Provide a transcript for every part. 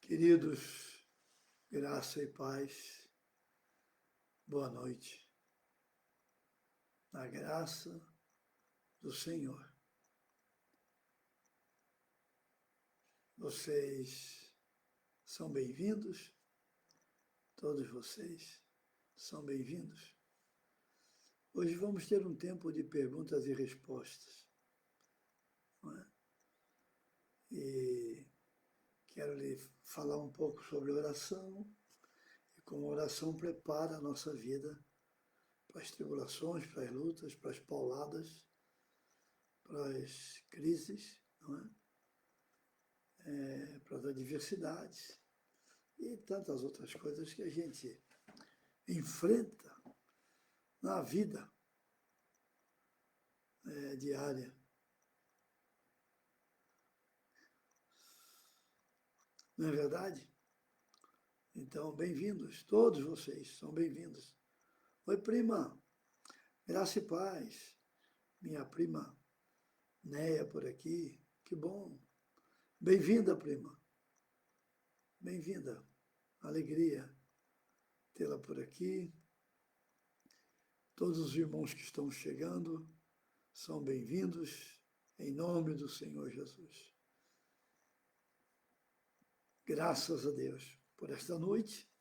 Queridos, graça e paz, boa noite. Na graça do Senhor. Vocês são bem-vindos? Todos vocês são bem-vindos? Hoje vamos ter um tempo de perguntas e respostas. Não é? E quero lhe falar um pouco sobre oração e como a oração prepara a nossa vida para as tribulações, para as lutas, para as pauladas, para as crises, não é? Para as adversidades e tantas outras coisas que a gente enfrenta na vida diária. Não é verdade? Então, bem-vindos, todos vocês são bem-vindos. Oi, prima, graça e paz. Minha prima Neia por aqui, que bom. Bem-vinda, prima. Bem-vinda. Alegria tê-la por aqui. Todos os irmãos que estão chegando são bem-vindos em nome do Senhor Jesus. Graças a Deus por esta noite,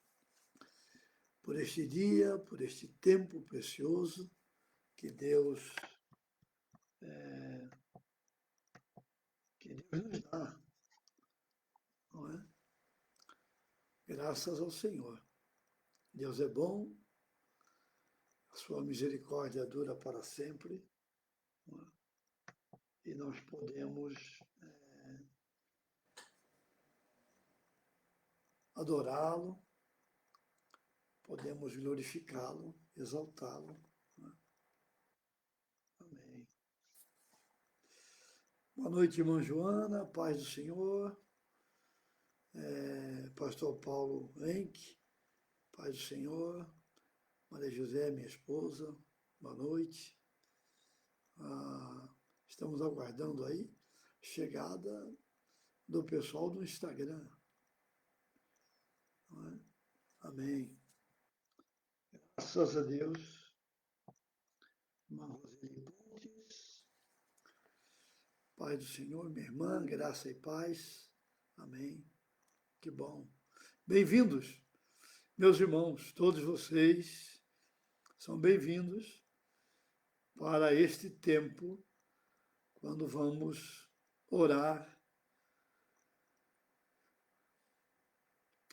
por este dia, por este tempo precioso que Deus nos dá, não é? Graças ao Senhor. Deus é bom, a sua misericórdia dura para sempre, não é? E nós podemos adorá-lo, podemos glorificá-lo, exaltá-lo. Não é? Amém. Boa noite, irmã Joana, paz do Senhor. Pastor Paulo Henke, paz do Senhor. Maria José, minha esposa, boa noite. Estamos aguardando aí a chegada do pessoal do Instagram. Não é? Amém. Graças a Deus. Irmã Roseli Pontes, paz do Senhor, minha irmã, graça e paz. Amém. Que bom. Bem-vindos, meus irmãos, todos vocês são bem-vindos para este tempo, quando vamos orar,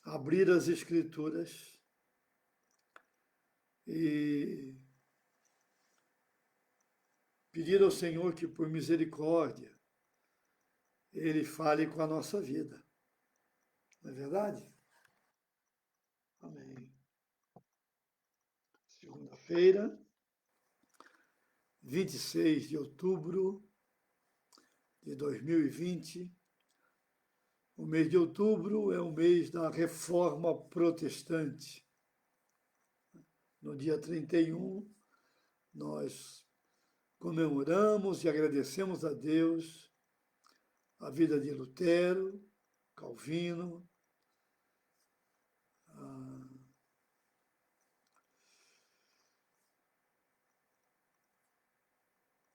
abrir as Escrituras e pedir ao Senhor que, por misericórdia, Ele fale com a nossa vida. Não é verdade? Amém. Segunda-feira, 26 de outubro de 2020. O mês de outubro é o mês da Reforma Protestante. No dia 31, nós comemoramos e agradecemos a Deus a vida de Lutero, Calvino,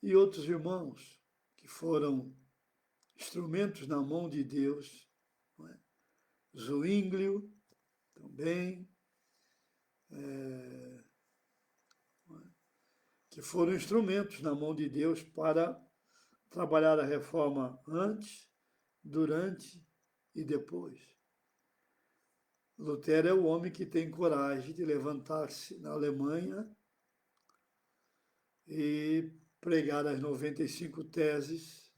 e outros irmãos que foram instrumentos na mão de Deus, não é? Zwinglio também, que foram instrumentos na mão de Deus para trabalhar a reforma antes, durante e depois. Lutero é o homem que tem coragem de levantar-se na Alemanha e pregar as 95 teses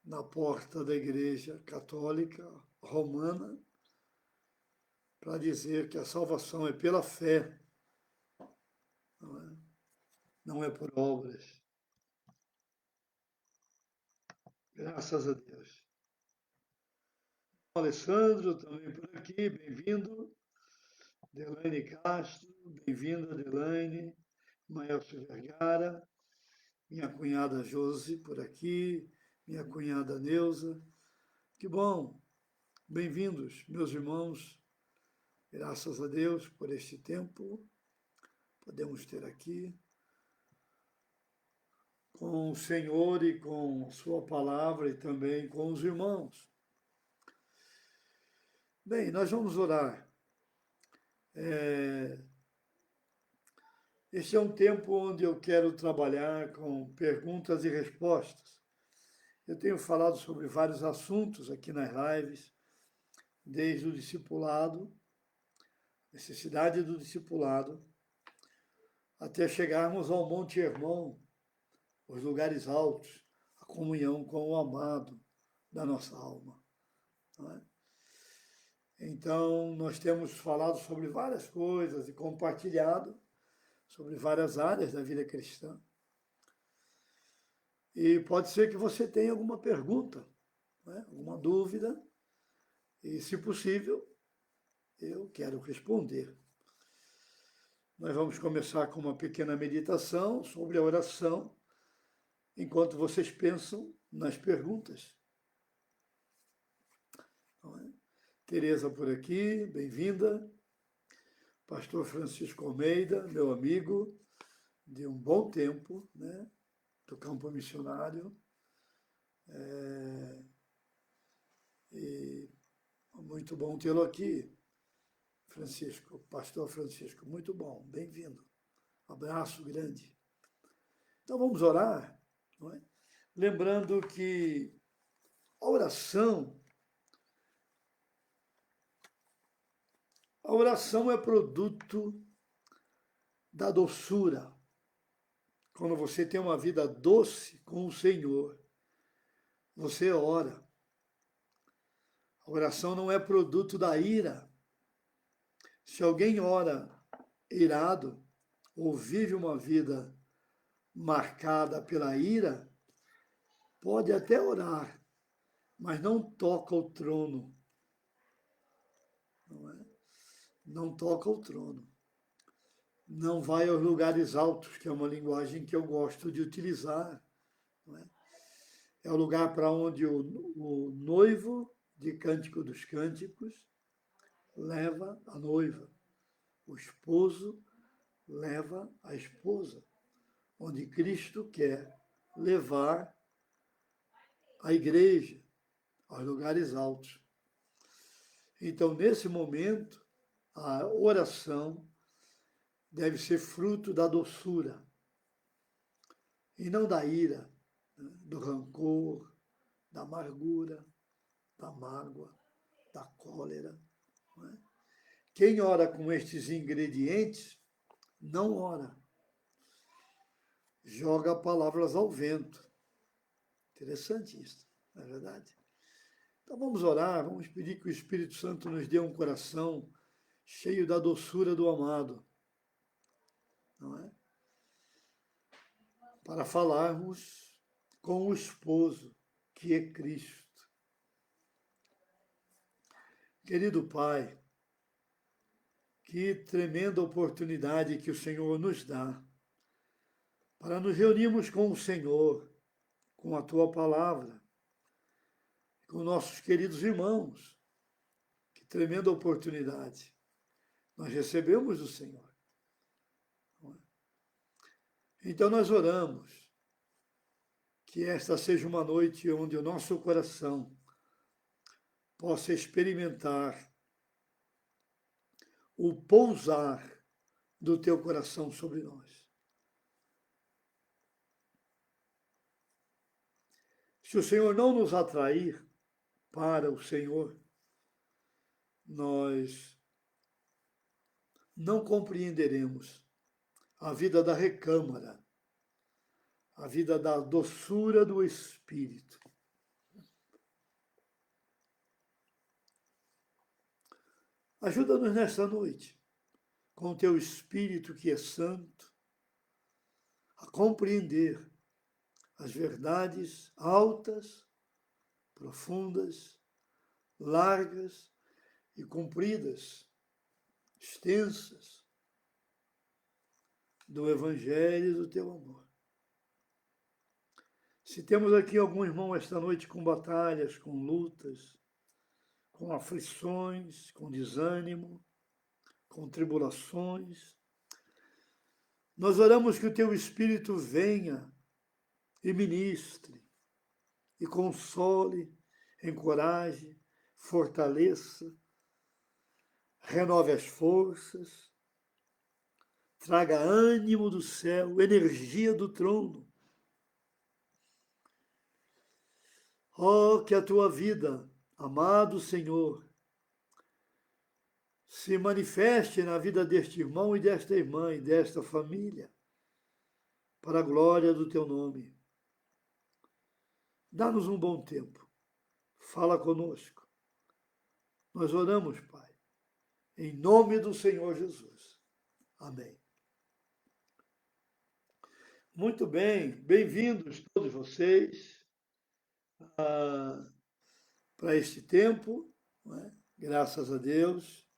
na porta da Igreja Católica Romana para dizer que a salvação é pela fé, não é por obras. Graças a Deus. Alessandro também por aqui, bem-vindo. Delaine Castro, bem-vinda, Delaine. Maelcio Vergara, minha cunhada Josi por aqui, minha cunhada Neuza. Que bom Bem-vindos, meus irmãos. Graças a Deus por este tempo. Podemos ter aqui com o Senhor e com a sua palavra e também com os irmãos. Bem, nós vamos orar. Este é um tempo onde eu quero trabalhar com perguntas e respostas. Eu tenho falado sobre vários assuntos aqui nas lives, desde o discipulado, necessidade do discipulado, até chegarmos ao Monte Hermon, os lugares altos, a comunhão com o amado da nossa alma. Não é? Então, nós temos falado sobre várias coisas e compartilhado sobre várias áreas da vida cristã. E pode ser que você tenha alguma pergunta, não é? Alguma dúvida, e, se possível, eu quero responder. Nós vamos começar com uma pequena meditação sobre a oração, enquanto vocês pensam nas perguntas. Não é? Tereza por aqui, bem-vinda. Pastor Francisco Almeida, meu amigo, de um bom tempo, né? Do campo missionário. E muito bom tê-lo aqui, Francisco, Pastor Francisco, muito bom, bem-vindo. Abraço grande. Então vamos orar, não é? Lembrando que a oração é produto da doçura. Quando você tem uma vida doce com o Senhor, você ora. A oração não é produto da ira. Se alguém ora irado, ou vive uma vida marcada pela ira, pode até orar, mas não toca o trono. Não é? Não toca o trono. Não vai aos lugares altos, que é uma linguagem que eu gosto de utilizar. Não é? É o lugar para onde o noivo de Cântico dos Cânticos leva a noiva. O esposo leva a esposa. Onde Cristo quer levar a igreja aos lugares altos. Então, nesse momento, a oração deve ser fruto da doçura e não da ira, né? Do rancor, da amargura, da mágoa, da cólera. Não é? Quem ora com estes ingredientes não ora. Joga palavras ao vento. Interessante isso, não é verdade? Então vamos orar, vamos pedir que o Espírito Santo nos dê um coração cheio da doçura do amado, não é? Para falarmos com o esposo, que é Cristo. Querido Pai, que tremenda oportunidade que o Senhor nos dá para nos reunirmos com o Senhor, com a Tua Palavra, com nossos queridos irmãos. Que tremenda oportunidade nós recebemos do Senhor. Então nós oramos que esta seja uma noite onde o nosso coração possa experimentar o pousar do Teu coração sobre nós. Se o Senhor não nos atrair para o Senhor, nós não compreenderemos a vida da recâmara, a vida da doçura do Espírito. Ajuda-nos nesta noite, com o Teu Espírito que é santo, a compreender as verdades altas, profundas, largas e compridas, extensas, do Evangelho e do Teu amor. Se temos aqui algum irmão esta noite com batalhas, com lutas, com com aflições, com desânimo, com tribulações. Nós oramos que o teu Espírito venha e ministre, e console, encoraje, fortaleça, renove as forças, traga ânimo do céu, energia do trono. Oh, que a tua vida, amado Senhor, se manifeste na vida deste irmão e desta irmã e desta família, para a glória do teu nome. Dá-nos um bom tempo. Fala conosco. Nós oramos, Pai, em nome do Senhor Jesus. Amém. Muito bem, bem-vindos todos vocês para este tempo, não é? Graças a Deus.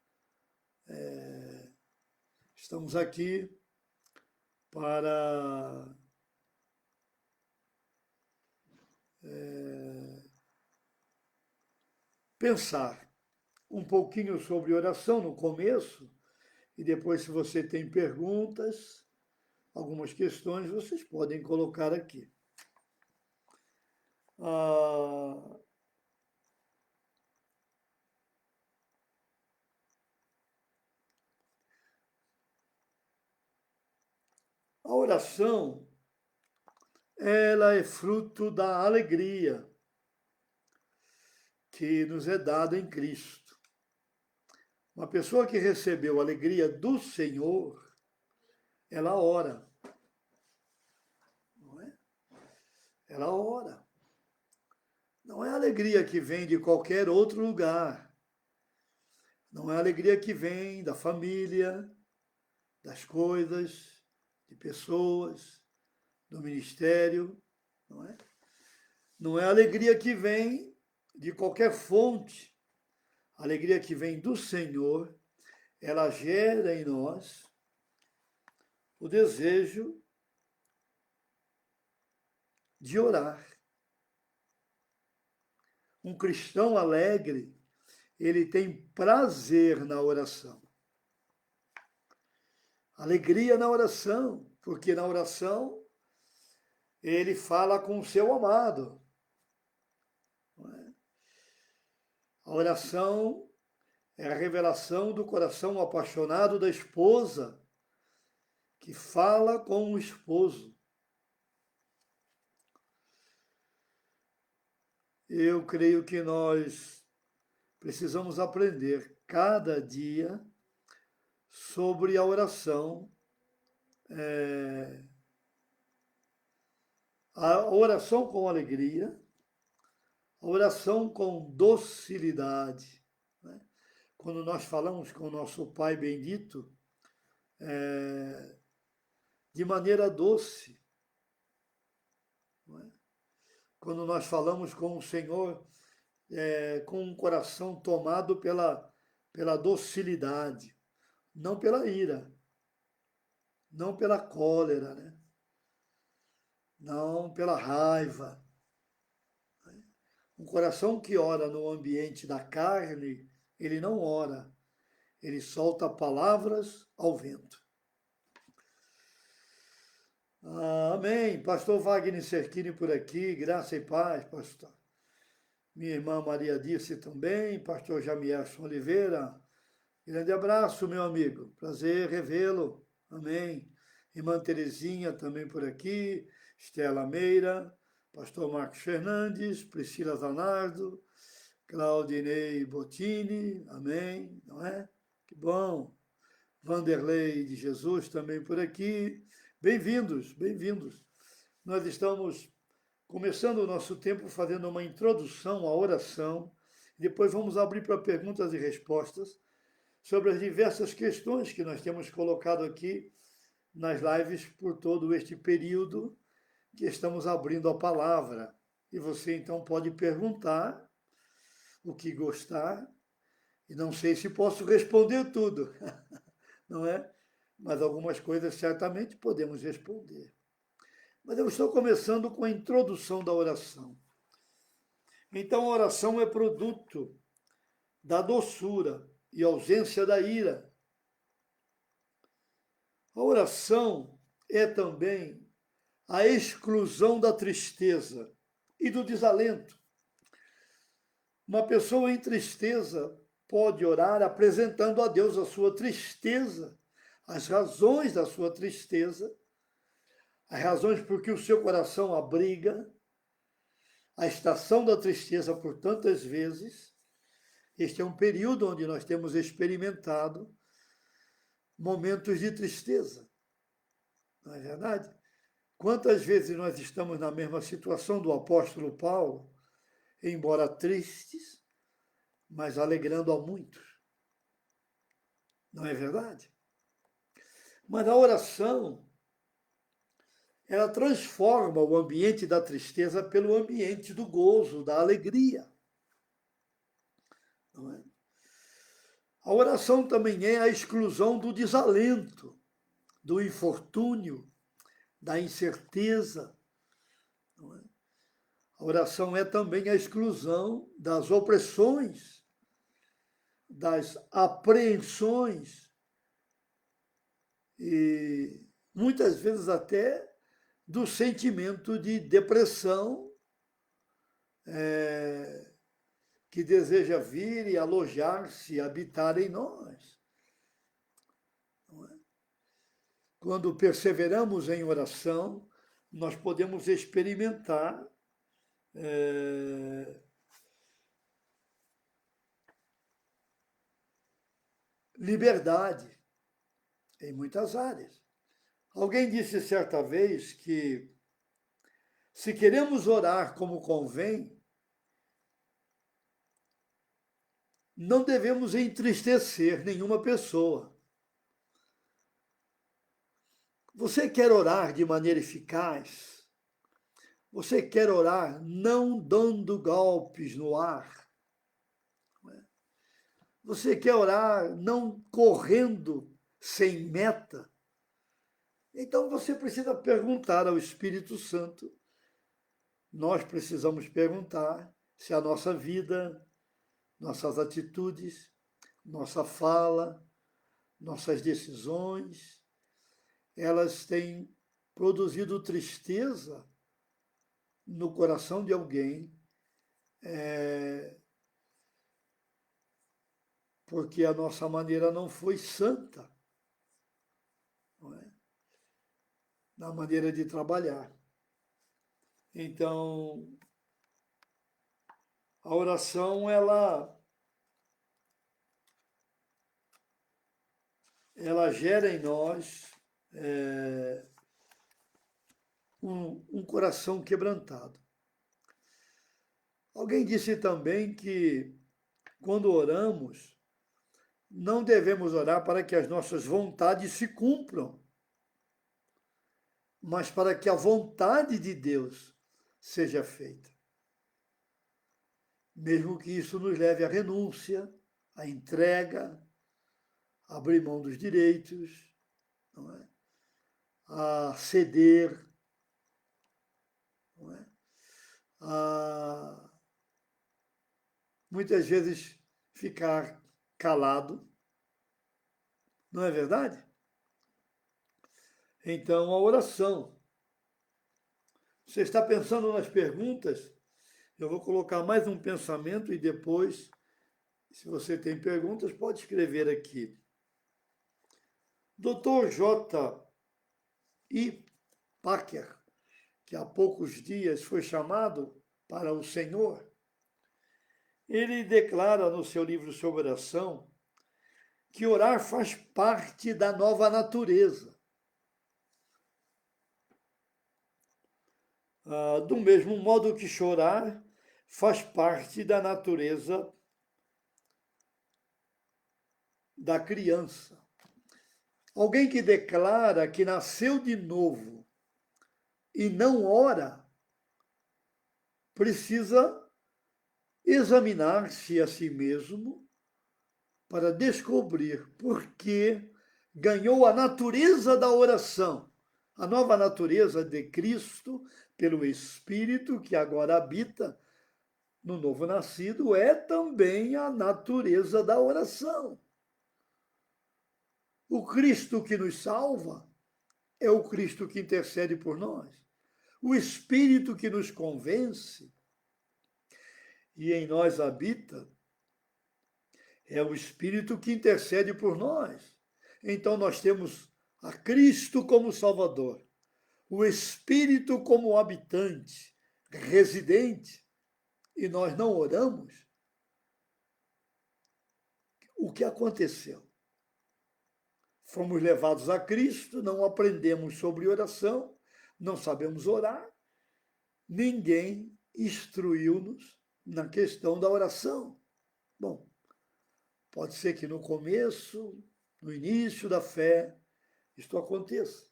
Estamos aqui para pensar um pouquinho sobre oração no começo, e depois, se você tem perguntas, algumas questões, vocês podem colocar aqui. A oração, ela é fruto da alegria que nos é dada em Cristo. Uma pessoa que recebeu a alegria do Senhor, ela ora. Não é? Ela ora. Não é a alegria que vem de qualquer outro lugar. Não é a alegria que vem da família, das coisas, de pessoas, do ministério, não é? Não é a alegria que vem de qualquer fonte. A alegria que vem do Senhor, ela gera em nós o desejo de orar. Um cristão alegre, ele tem prazer na oração. Alegria na oração, porque na oração ele fala com o seu amado. Não é? A oração é a revelação do coração apaixonado da esposa, que fala com o esposo. Eu creio que nós precisamos aprender cada dia sobre a oração, a oração com alegria, a oração com docilidade. Né? Quando nós falamos com o nosso Pai bendito, de maneira doce. Não é? Quando nós falamos com o Senhor, com um coração tomado pela docilidade, não pela ira, não pela cólera, né? Não pela raiva. Um coração que ora no ambiente da carne, ele não ora, ele solta palavras ao vento. Amém. Pastor Wagner Cerquini por aqui, graça e paz, pastor. Minha irmã Maria disse também, pastor Jamierson Oliveira, grande abraço, meu amigo, prazer revê-lo, amém. Irmã Terezinha também por aqui, Estela Meira, pastor Marcos Fernandes, Priscila Zanardo, Claudinei Bottini, amém, não é? Que bom. Vanderlei de Jesus também por aqui, bem-vindos, bem-vindos. Nós estamos começando o nosso tempo fazendo uma introdução à oração, depois vamos abrir para perguntas e respostas sobre as diversas questões que nós temos colocado aqui nas lives por todo este período que estamos abrindo a palavra. E você então pode perguntar o que gostar, e não sei se posso responder tudo, não é? Mas algumas coisas certamente podemos responder. Mas eu estou começando com a introdução da oração. Então, a oração é produto da doçura e ausência da ira. A oração é também a exclusão da tristeza e do desalento. Uma pessoa em tristeza pode orar apresentando a Deus a sua tristeza, as razões da sua tristeza, as razões por que o seu coração abriga, a estação da tristeza por tantas vezes. Este é um período onde nós temos experimentado momentos de tristeza, não é verdade? Quantas vezes nós estamos na mesma situação do apóstolo Paulo, embora tristes, mas alegrando a muitos. Não é verdade? Mas a oração, ela transforma o ambiente da tristeza pelo ambiente do gozo, da alegria. Não é? A oração também é a exclusão do desalento, do infortúnio, da incerteza. Não é? A oração é também a exclusão das opressões, das apreensões e muitas vezes até do sentimento de depressão que deseja vir e alojar-se, habitar em nós. Não é? Quando perseveramos em oração, nós podemos experimentar liberdade em muitas áreas. Alguém disse certa vez que se queremos orar como convém, não devemos entristecer nenhuma pessoa. Você quer orar de maneira eficaz? Você quer orar não dando golpes no ar? Você quer orar não correndo sem meta? Então você precisa perguntar ao Espírito Santo. Nós precisamos perguntar se a nossa vida, nossas atitudes, nossa fala, nossas decisões, elas têm produzido tristeza no coração de alguém, porque a nossa maneira não foi santa, não é? Na maneira de trabalhar. Então, a oração, ela gera em nós um coração quebrantado. Alguém disse também que, quando oramos, não devemos orar para que as nossas vontades se cumpram, mas para que a vontade de Deus seja feita. Mesmo que isso nos leve à renúncia, à entrega, a abrir mão dos direitos, não é? A ceder, não é? A muitas vezes ficar calado, não é verdade? Então, a oração. Você está pensando nas perguntas? Eu vou colocar mais um pensamento e depois, se você tem perguntas, pode escrever aqui. Dr. J. I. Packer, que há poucos dias foi chamado para o Senhor, ele declara no seu livro sobre oração que orar faz parte da nova natureza. Do mesmo modo que chorar faz parte da natureza da criança. Alguém que declara que nasceu de novo e não ora, precisa examinar-se a si mesmo para descobrir por que ganhou a natureza da oração, a nova natureza de Cristo, pelo Espírito que agora habita no novo nascido é também a natureza da oração. O Cristo que nos salva é o Cristo que intercede por nós. O Espírito que nos convence e em nós habita é o Espírito que intercede por nós. Então nós temos a Cristo como Salvador, o Espírito como habitante, residente, e nós não oramos. O que aconteceu? Fomos levados a Cristo, não aprendemos sobre oração, não sabemos orar, ninguém instruiu-nos na questão da oração. Bom, pode ser que no começo, no início da fé, isto aconteça.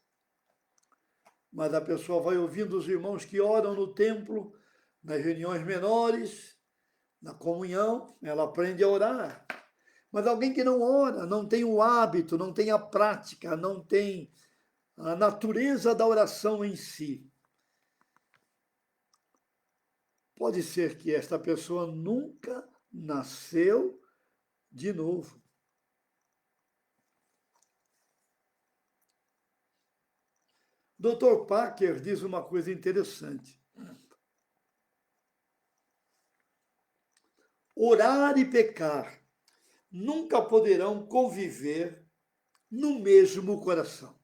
Mas a pessoa vai ouvindo os irmãos que oram no templo, nas reuniões menores, na comunhão, ela aprende a orar. Mas alguém que não ora, não tem o hábito, não tem a prática, não tem a natureza da oração em si, pode ser que esta pessoa nunca nasceu de novo. Dr. Packer diz uma coisa interessante. Orar e pecar nunca poderão conviver no mesmo coração.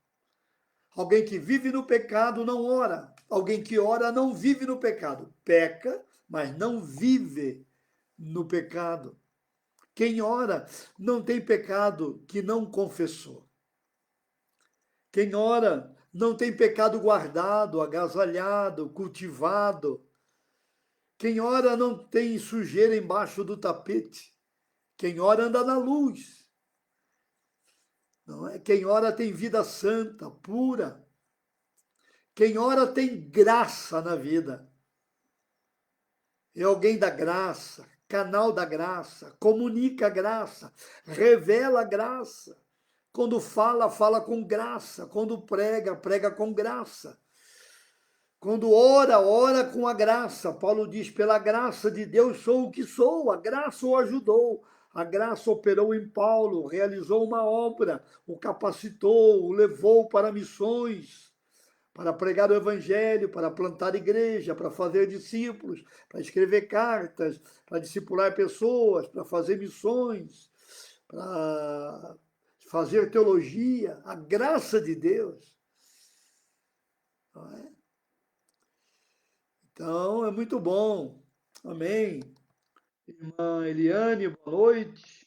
Alguém que vive no pecado não ora. Alguém que ora não vive no pecado. Peca, mas não vive no pecado. Quem ora não tem pecado que não confessou. Quem ora não tem pecado guardado, agasalhado, cultivado. Quem ora não tem sujeira embaixo do tapete. Quem ora anda na luz. Não é? Quem ora tem vida santa, pura. Quem ora tem graça na vida. É alguém da graça, canal da graça, comunica a graça, revela a graça. Quando fala, fala com graça. Quando prega, prega com graça. Quando ora, ora com a graça. Paulo diz, pela graça de Deus sou o que sou. A graça o ajudou. A graça operou em Paulo, realizou uma obra, o capacitou, o levou para missões, para pregar o evangelho, para plantar igreja, para fazer discípulos, para escrever cartas, para discipular pessoas, para fazer missões, para fazer teologia. A graça de Deus. Não é? Então, é muito bom. Amém. Irmã Eliane, boa noite.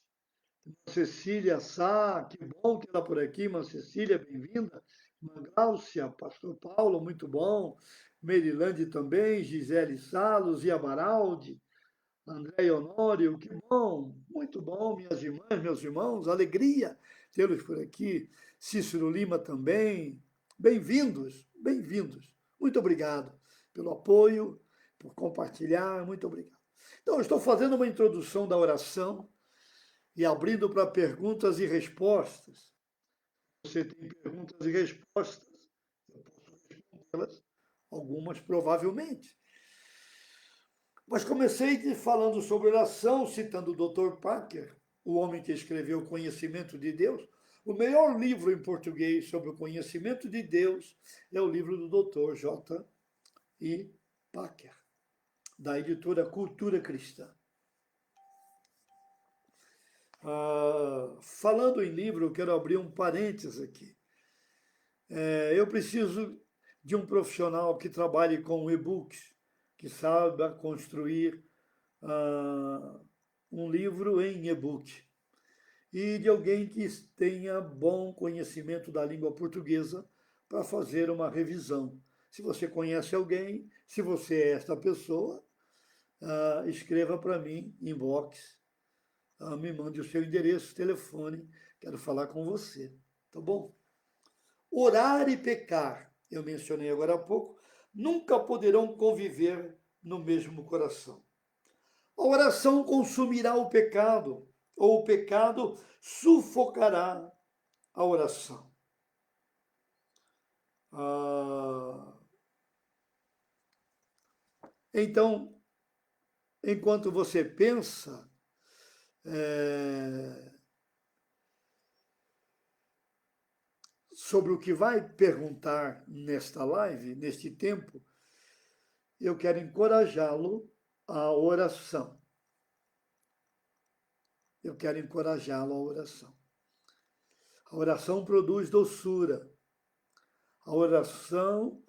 Irmã Cecília Sá, que bom que ela por aqui. Irmã Cecília, bem-vinda. Irmã Gláucia, pastor Paulo, muito bom. Merilande também, Gisele Salos e Amaraldi, André Honório, que bom, muito bom, minhas irmãs, meus irmãos, alegria tê-los por aqui. Cícero Lima também, bem-vindos, bem-vindos. Muito obrigado pelo apoio, por compartilhar, muito obrigado. Então, eu estou fazendo uma introdução da oração e abrindo para perguntas e respostas. Você tem perguntas e respostas, eu posso respondê-las, algumas provavelmente. Mas comecei falando sobre oração, citando o Dr. Packer, o homem que escreveu O Conhecimento de Deus. O melhor livro em português sobre o conhecimento de Deus é o livro do Dr. J. I. Packer, da editora Cultura Cristã. Falando em livro, eu quero abrir um parênteses aqui. Eu preciso de um profissional que trabalhe com e-books, que saiba construir um livro em e-book, e de alguém que tenha bom conhecimento da língua portuguesa para fazer uma revisão. Se você conhece alguém, se você é esta pessoa, escreva para mim, inbox, me mande o seu endereço, telefone, quero falar com você, tá bom? Orar e pecar, eu mencionei agora há pouco, nunca poderão conviver no mesmo coração. A oração consumirá o pecado, ou o pecado sufocará a oração. Então, enquanto você pensa, sobre o que vai perguntar nesta live, neste tempo, eu quero encorajá-lo à oração. Eu quero encorajá-lo à oração. A oração produz doçura. A oração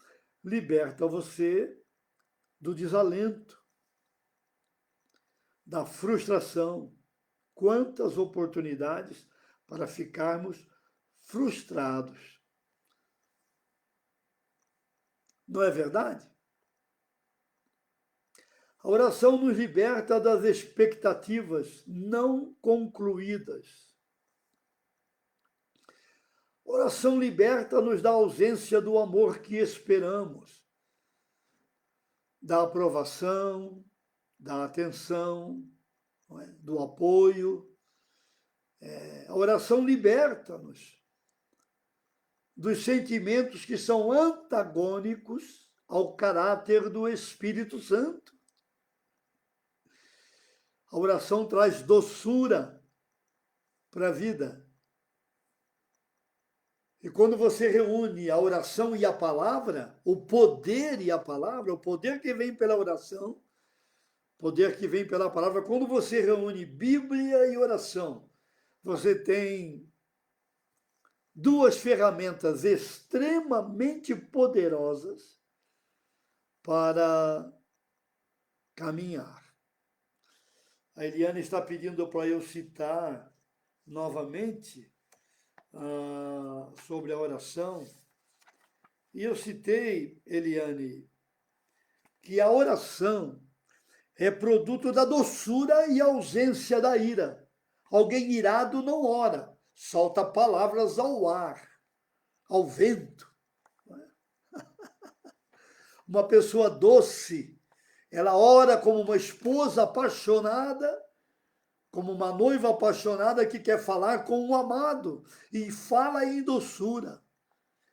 liberta você do desalento, da frustração. Quantas oportunidades para ficarmos frustrados. Não é verdade? A oração nos liberta das expectativas não concluídas. A oração liberta-nos da ausência do amor que esperamos, da aprovação, da atenção, do apoio. A oração liberta-nos dos sentimentos que são antagônicos ao caráter do Espírito Santo. A oração traz doçura para a vida. E quando você reúne a oração e a palavra, o poder e a palavra, o poder que vem pela oração, o poder que vem pela palavra, quando você reúne Bíblia e oração, você tem duas ferramentas extremamente poderosas para caminhar. A Eliane está pedindo para eu citar novamente sobre a oração. E eu citei, Eliane, que a oração é produto da doçura e ausência da ira. Alguém irado não ora, solta palavras ao ar, ao vento. Uma pessoa doce, ela ora como uma esposa apaixonada, como uma noiva apaixonada que quer falar com um amado e fala em doçura.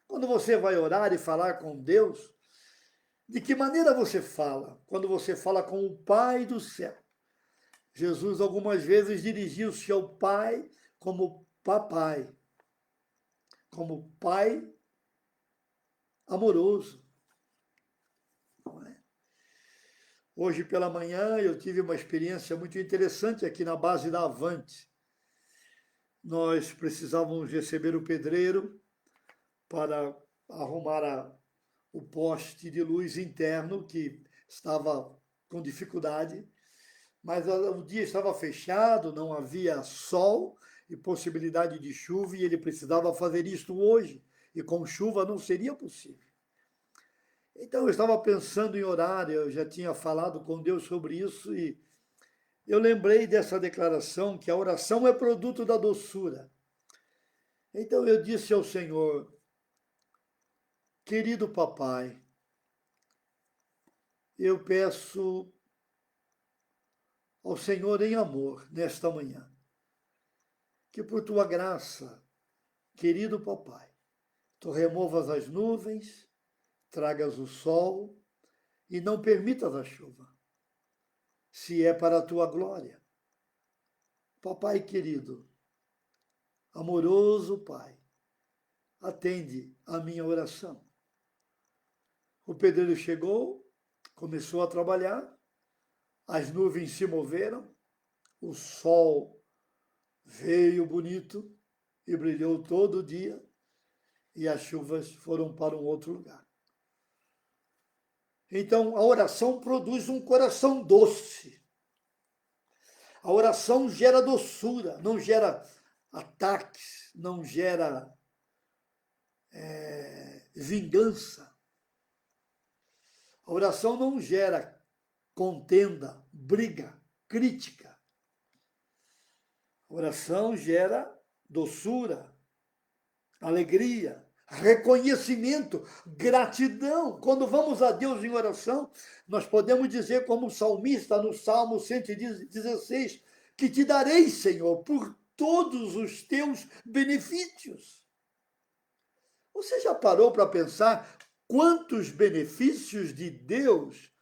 Quando você vai orar e falar com Deus, de que maneira você fala? Quando você fala com o Pai do céu. Jesus algumas vezes dirigiu-se ao Pai como papai, como Pai amoroso. Hoje pela manhã eu tive uma experiência muito interessante aqui na base da Avante. Nós precisávamos receber o pedreiro para arrumar o poste de luz interno que estava com dificuldade, mas o dia estava fechado, não havia sol e possibilidade de chuva e ele precisava fazer isto hoje e com chuva não seria possível. Então eu estava pensando em orar, eu já tinha falado com Deus sobre isso e eu lembrei dessa declaração que a oração é produto da doçura. Então eu disse ao Senhor, querido papai, eu peço ao Senhor em amor nesta manhã, que por tua graça, querido papai, tu removas as nuvens, tragas o sol e não permitas a chuva, se é para a tua glória. Papai querido, amoroso Pai, atende a minha oração. O pedreiro chegou, começou a trabalhar, as nuvens se moveram, o sol veio bonito e brilhou todo o dia, e as chuvas foram para um outro lugar. Então, a oração produz um coração doce. A oração gera doçura, não gera ataques, não gera vingança. A oração não gera contenda, briga, crítica. A oração gera doçura, alegria, reconhecimento, gratidão. Quando vamos a Deus em oração, nós podemos dizer como o salmista no Salmo 116, que te darei, Senhor, por todos os teus benefícios. Você já parou para pensar quantos benefícios de Deus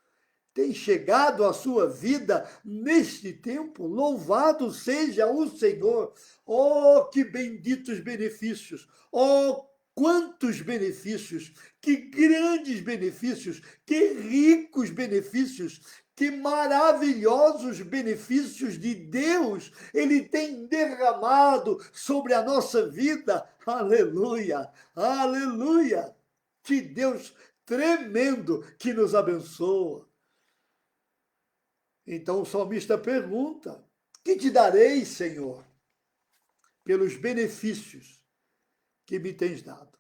tem chegado à sua vida neste tempo. Louvado seja o Senhor. Oh, que benditos benefícios! Oh, quantos benefícios! Que grandes benefícios! Que ricos benefícios! Que maravilhosos benefícios de Deus Ele tem derramado sobre a nossa vida. Aleluia! Aleluia! Que Deus tremendo que nos abençoa. Então o salmista pergunta: que te darei, Senhor, pelos benefícios que me tens dado?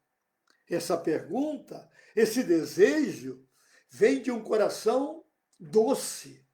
Essa pergunta, esse desejo, vem de um coração doce,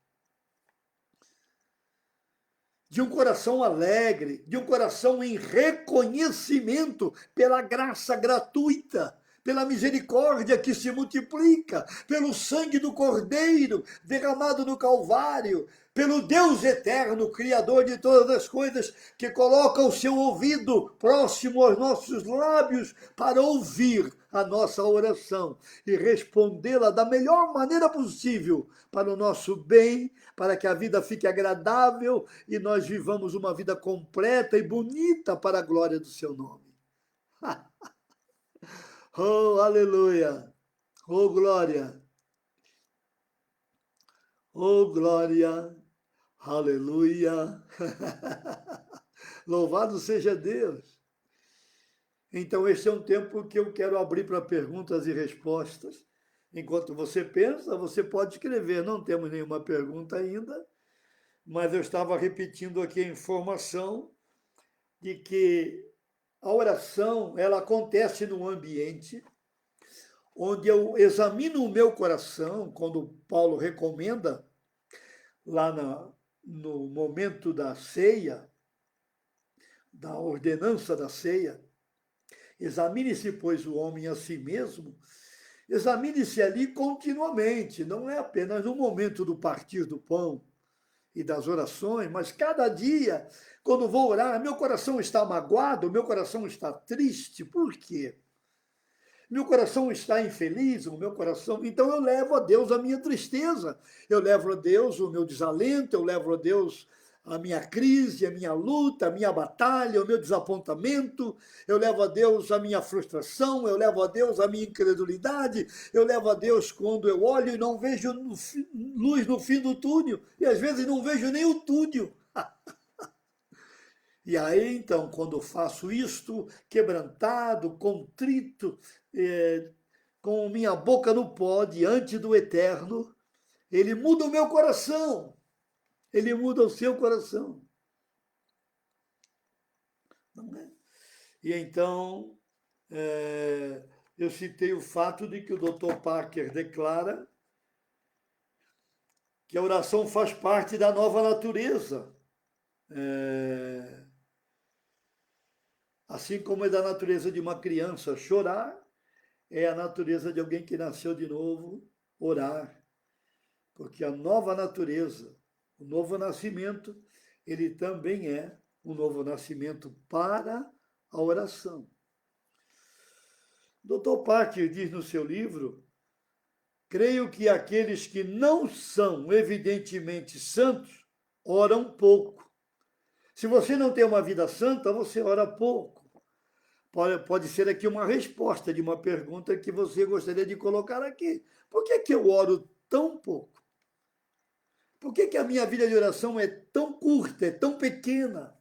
de um coração alegre, de um coração em reconhecimento pela graça gratuita, pela misericórdia que se multiplica, pelo sangue do Cordeiro derramado no Calvário, pelo Deus eterno, Criador de todas as coisas, que coloca o seu ouvido próximo aos nossos lábios para ouvir a nossa oração e respondê-la da melhor maneira possível para o nosso bem, para que a vida fique agradável e nós vivamos uma vida completa e bonita para a glória do seu nome. Oh, aleluia! Oh, glória! Oh, glória! Aleluia! Louvado seja Deus! Então, este é um tempo que eu quero abrir para perguntas e respostas. Enquanto você pensa, você pode escrever. Não temos nenhuma pergunta ainda, mas eu estava repetindo aqui a informação de que a oração, ela acontece num ambiente onde eu examino o meu coração, quando Paulo recomenda, lá no momento da ceia, da ordenança da ceia, examine-se, pois, o homem a si mesmo, examine-se ali continuamente, não é apenas no momento do partir do pão e das orações, mas cada dia, quando vou orar, meu coração está magoado, meu coração está triste, por quê? Meu coração está infeliz, o meu coração. Então eu levo a Deus a minha tristeza, eu levo a Deus o meu desalento, eu levo a Deus a minha crise, a minha luta, a minha batalha, o meu desapontamento, eu levo a Deus a minha frustração, eu levo a Deus a minha incredulidade, eu levo a Deus quando eu olho e não vejo luz no fim do túnel, e às vezes não vejo nem o túnel. E aí, então, quando eu faço isto, quebrantado, contrito, com minha boca no pó, diante do Eterno, ele muda o meu coração, ele muda o seu coração. Não é? E então, eu citei o fato de que o Dr. Parker declara que a oração faz parte da nova natureza. Assim como é da natureza de uma criança chorar, é a natureza de alguém que nasceu de novo orar. Porque a nova natureza, o novo nascimento, ele também é um novo nascimento para a oração. Dr. Parker diz no seu livro: creio que aqueles que não são evidentemente santos oram pouco. Se você não tem uma vida santa, você ora pouco. Pode ser aqui uma resposta de uma pergunta que você gostaria de colocar aqui. Por que eu oro tão pouco? Por que a minha vida de oração é tão curta, é tão pequena?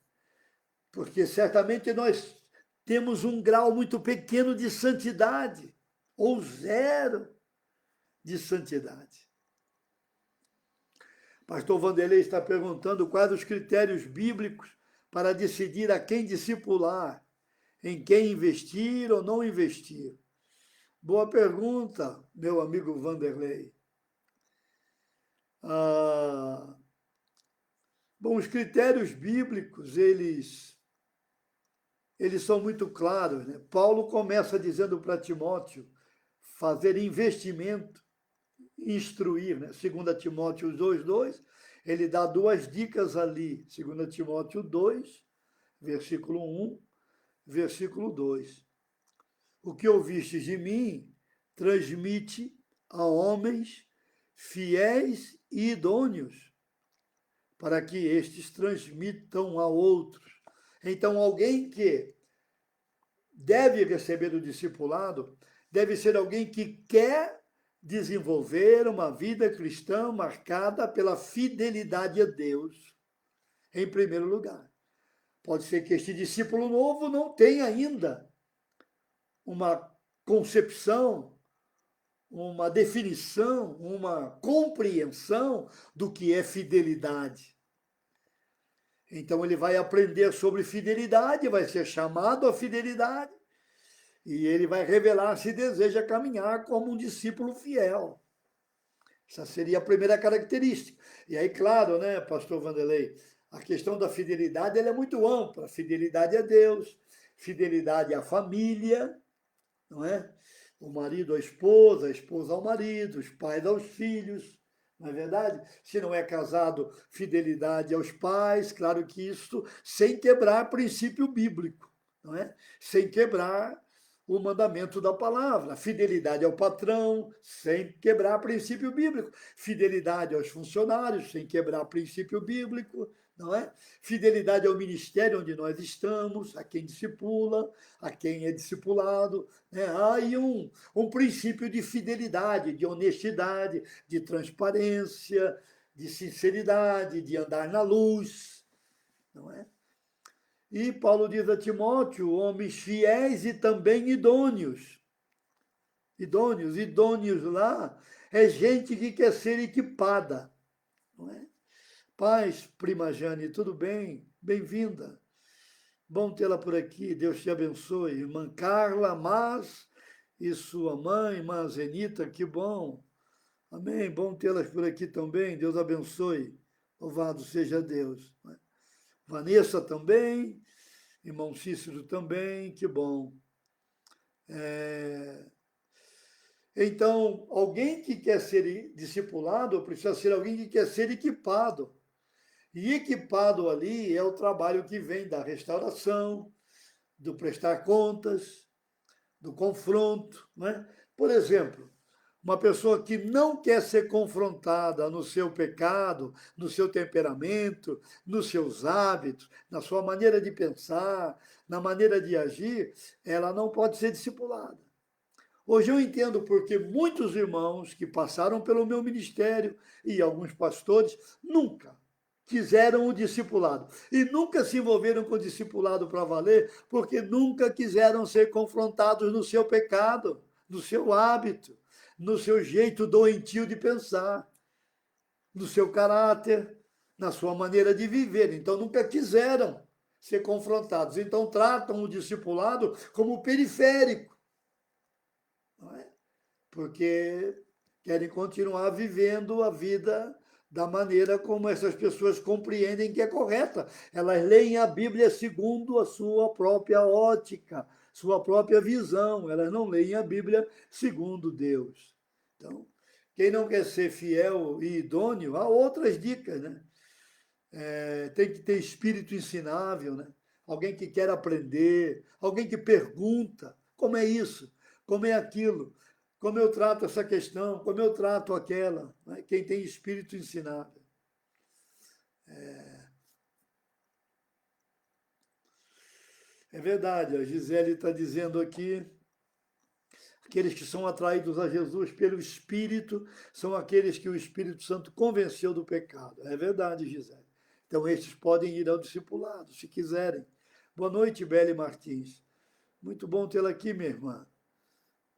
Porque certamente nós temos um grau muito pequeno de santidade, ou zero de santidade. Pastor Vanderlei está perguntando quais os critérios bíblicos para decidir a quem discipular, em quem investir ou não investir. Boa pergunta, meu amigo Vanderlei. Bom, os critérios bíblicos, eles são muito claros, né? Paulo começa dizendo para Timóteo fazer investimento, instruir, né? 2 Timóteo 2:2, ele dá duas dicas ali, 2 Timóteo 2, versículo 1, versículo 2. O que ouvistes de mim, transmite a homens fiéis e idôneos, para que estes transmitam a outros. Então, alguém que deve receber o discipulado deve ser alguém que quer desenvolver uma vida cristã marcada pela fidelidade a Deus, em primeiro lugar. Pode ser que este discípulo novo não tenha ainda uma concepção, uma definição, uma compreensão do que é fidelidade. Então ele vai aprender sobre fidelidade, vai ser chamado à fidelidade, e ele vai revelar se deseja caminhar como um discípulo fiel. Essa seria a primeira característica. E aí, claro, né, pastor Vanderlei, a questão da fidelidade ela é muito ampla. Fidelidade a Deus, fidelidade à família, não é? O marido à esposa, a esposa ao marido, os pais aos filhos, não é verdade? Se não é casado, fidelidade aos pais, claro que isso sem quebrar princípio bíblico, não é? Sem quebrar o mandamento da palavra. Fidelidade ao patrão, sem quebrar princípio bíblico. Fidelidade aos funcionários, sem quebrar princípio bíblico, não é? Fidelidade ao ministério onde nós estamos, a quem discipula, a quem é discipulado. Né? Há aí um princípio de fidelidade, de honestidade, de transparência, de sinceridade, de andar na luz, não é? E Paulo diz a Timóteo, homens fiéis e também idôneos. Idôneos lá é gente que quer ser equipada, não é? Paz, prima Jane, tudo bem? Bem-vinda. Bom tê-la por aqui, Deus te abençoe. Irmã Carla, Mas e sua mãe, irmã Zenita, que bom. Amém, bom tê-las por aqui também, Deus abençoe. Louvado seja Deus. Vanessa também, irmão Cícero também, que bom. Então, alguém que quer ser discipulado precisa ser alguém que quer ser equipado. E equipado ali é o trabalho que vem da restauração, do prestar contas, do confronto. Né? Por exemplo, uma pessoa que não quer ser confrontada no seu pecado, no seu temperamento, nos seus hábitos, na sua maneira de pensar, na maneira de agir, ela não pode ser discipulada. Hoje eu entendo porque muitos irmãos que passaram pelo meu ministério e alguns pastores nunca quiseram o discipulado e nunca se envolveram com o discipulado para valer, porque nunca quiseram ser confrontados no seu pecado, no seu hábito, no seu jeito doentio de pensar, no seu caráter, na sua maneira de viver. Então nunca quiseram ser confrontados. Então tratam o discipulado como periférico, não é? Porque querem continuar vivendo a vida da maneira como essas pessoas compreendem que é correta. Elas leem a Bíblia segundo a sua própria ótica, sua própria visão. Elas não leem a Bíblia segundo Deus. Então, quem não quer ser fiel e idôneo, há outras dicas, né? Tem que ter espírito ensinável, né? Alguém que quer aprender, alguém que pergunta, como é isso? Como é aquilo? Como eu trato essa questão? Como eu trato aquela? Né? Quem tem espírito ensinável. É verdade, a Gisele está dizendo aqui, aqueles que são atraídos a Jesus pelo Espírito são aqueles que o Espírito Santo convenceu do pecado. É verdade, Gisele. Então, estes podem ir ao discipulado, se quiserem. Boa noite, Belle Martins. Muito bom tê-la aqui, minha irmã.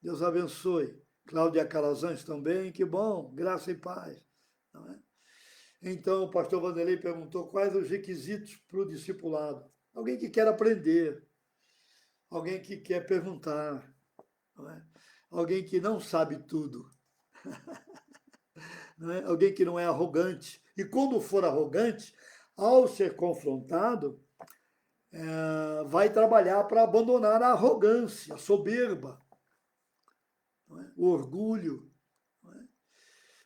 Deus abençoe. Cláudia Calazans também, que bom, graça e paz. Não é? Então, o pastor Vanderlei perguntou quais os requisitos para o discipulado. Alguém que quer aprender, alguém que quer perguntar, não é? Alguém que não sabe tudo, não é? Alguém que não é arrogante. E quando for arrogante, ao ser confrontado, vai trabalhar para abandonar a arrogância, a soberba, o orgulho.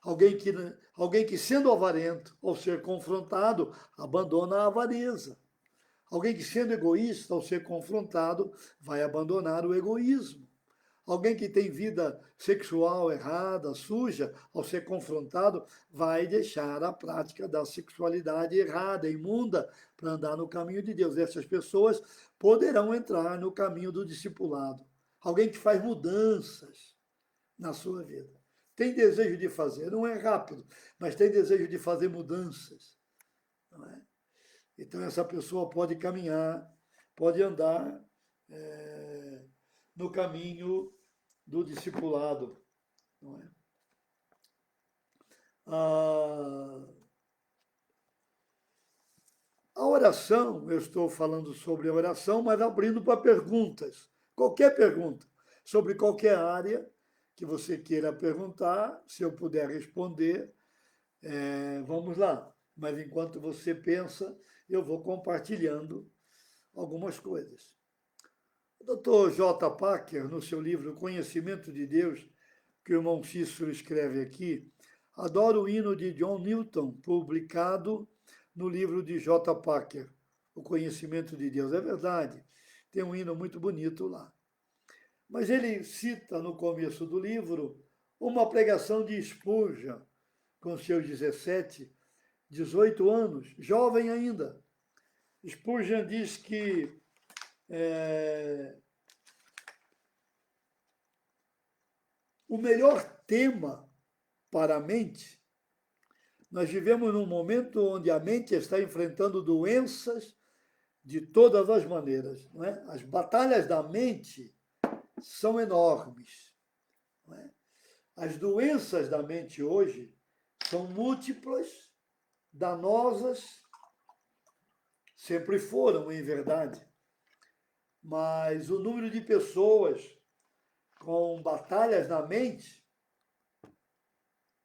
Alguém que, sendo avarento, ao ser confrontado, abandona a avareza. Alguém que, sendo egoísta, ao ser confrontado, vai abandonar o egoísmo. Alguém que tem vida sexual errada, suja, ao ser confrontado, vai deixar a prática da sexualidade errada, imunda, para andar no caminho de Deus. Essas pessoas poderão entrar no caminho do discipulado. Alguém que faz mudanças na sua vida. Tem desejo de fazer, não é rápido, mas tem desejo de fazer mudanças. Não é? Então, essa pessoa pode caminhar, pode andar no caminho do discipulado. Não é? A oração, eu estou falando sobre a oração, mas abrindo para perguntas. Qualquer pergunta, sobre qualquer área que você queira perguntar, se eu puder responder, vamos lá. Mas enquanto você pensa, eu vou compartilhando algumas coisas. O Dr. J. Packer, no seu livro Conhecimento de Deus, que o irmão Cícero escreve aqui, adora o hino de John Newton, publicado no livro de J. Packer, O Conhecimento de Deus. É verdade, tem um hino muito bonito lá. Mas ele cita no começo do livro uma pregação de Spurgeon, com seus 17, 18 anos, jovem ainda. Spurgeon diz que o melhor tema para a mente, nós vivemos num momento onde a mente está enfrentando doenças de todas as maneiras. Não é? As batalhas da mente são enormes. Não é? As doenças da mente hoje são múltiplas, danosas, sempre foram, em verdade. Mas o número de pessoas com batalhas na mente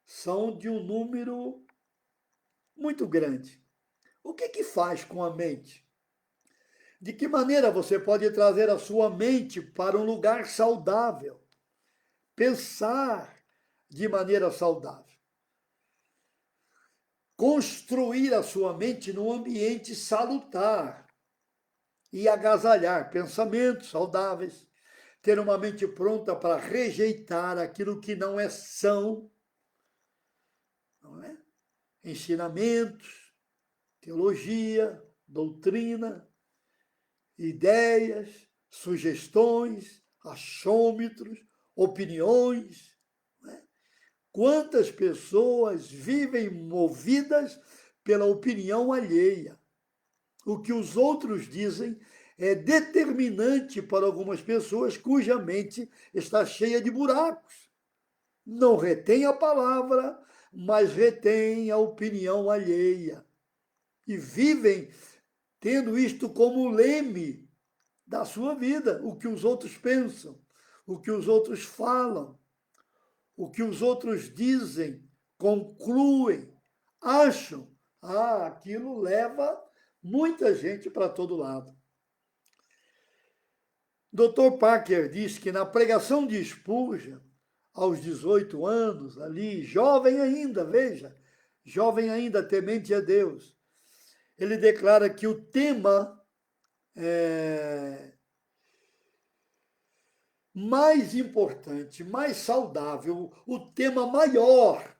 são de um número muito grande. O que faz com a mente? De que maneira você pode trazer a sua mente para um lugar saudável? Pensar de maneira saudável. Construir a sua mente num ambiente salutar e agasalhar pensamentos saudáveis, ter uma mente pronta para rejeitar aquilo que não é são, não é? Ensinamentos, teologia, doutrina, ideias, sugestões, achômetros, opiniões. Não é? Quantas pessoas vivem movidas pela opinião alheia? O que os outros dizem é determinante para algumas pessoas cuja mente está cheia de buracos. Não retém a palavra, mas retém a opinião alheia. E vivem tendo isto como leme da sua vida, o que os outros pensam, o que os outros falam, o que os outros dizem, concluem, acham. Aquilo leva muita gente para todo lado. Dr. Packer diz que na pregação de Spurgeon, aos 18 anos, ali, jovem ainda, veja, jovem ainda, temente a Deus, ele declara que o tema mais importante, mais saudável, o tema maior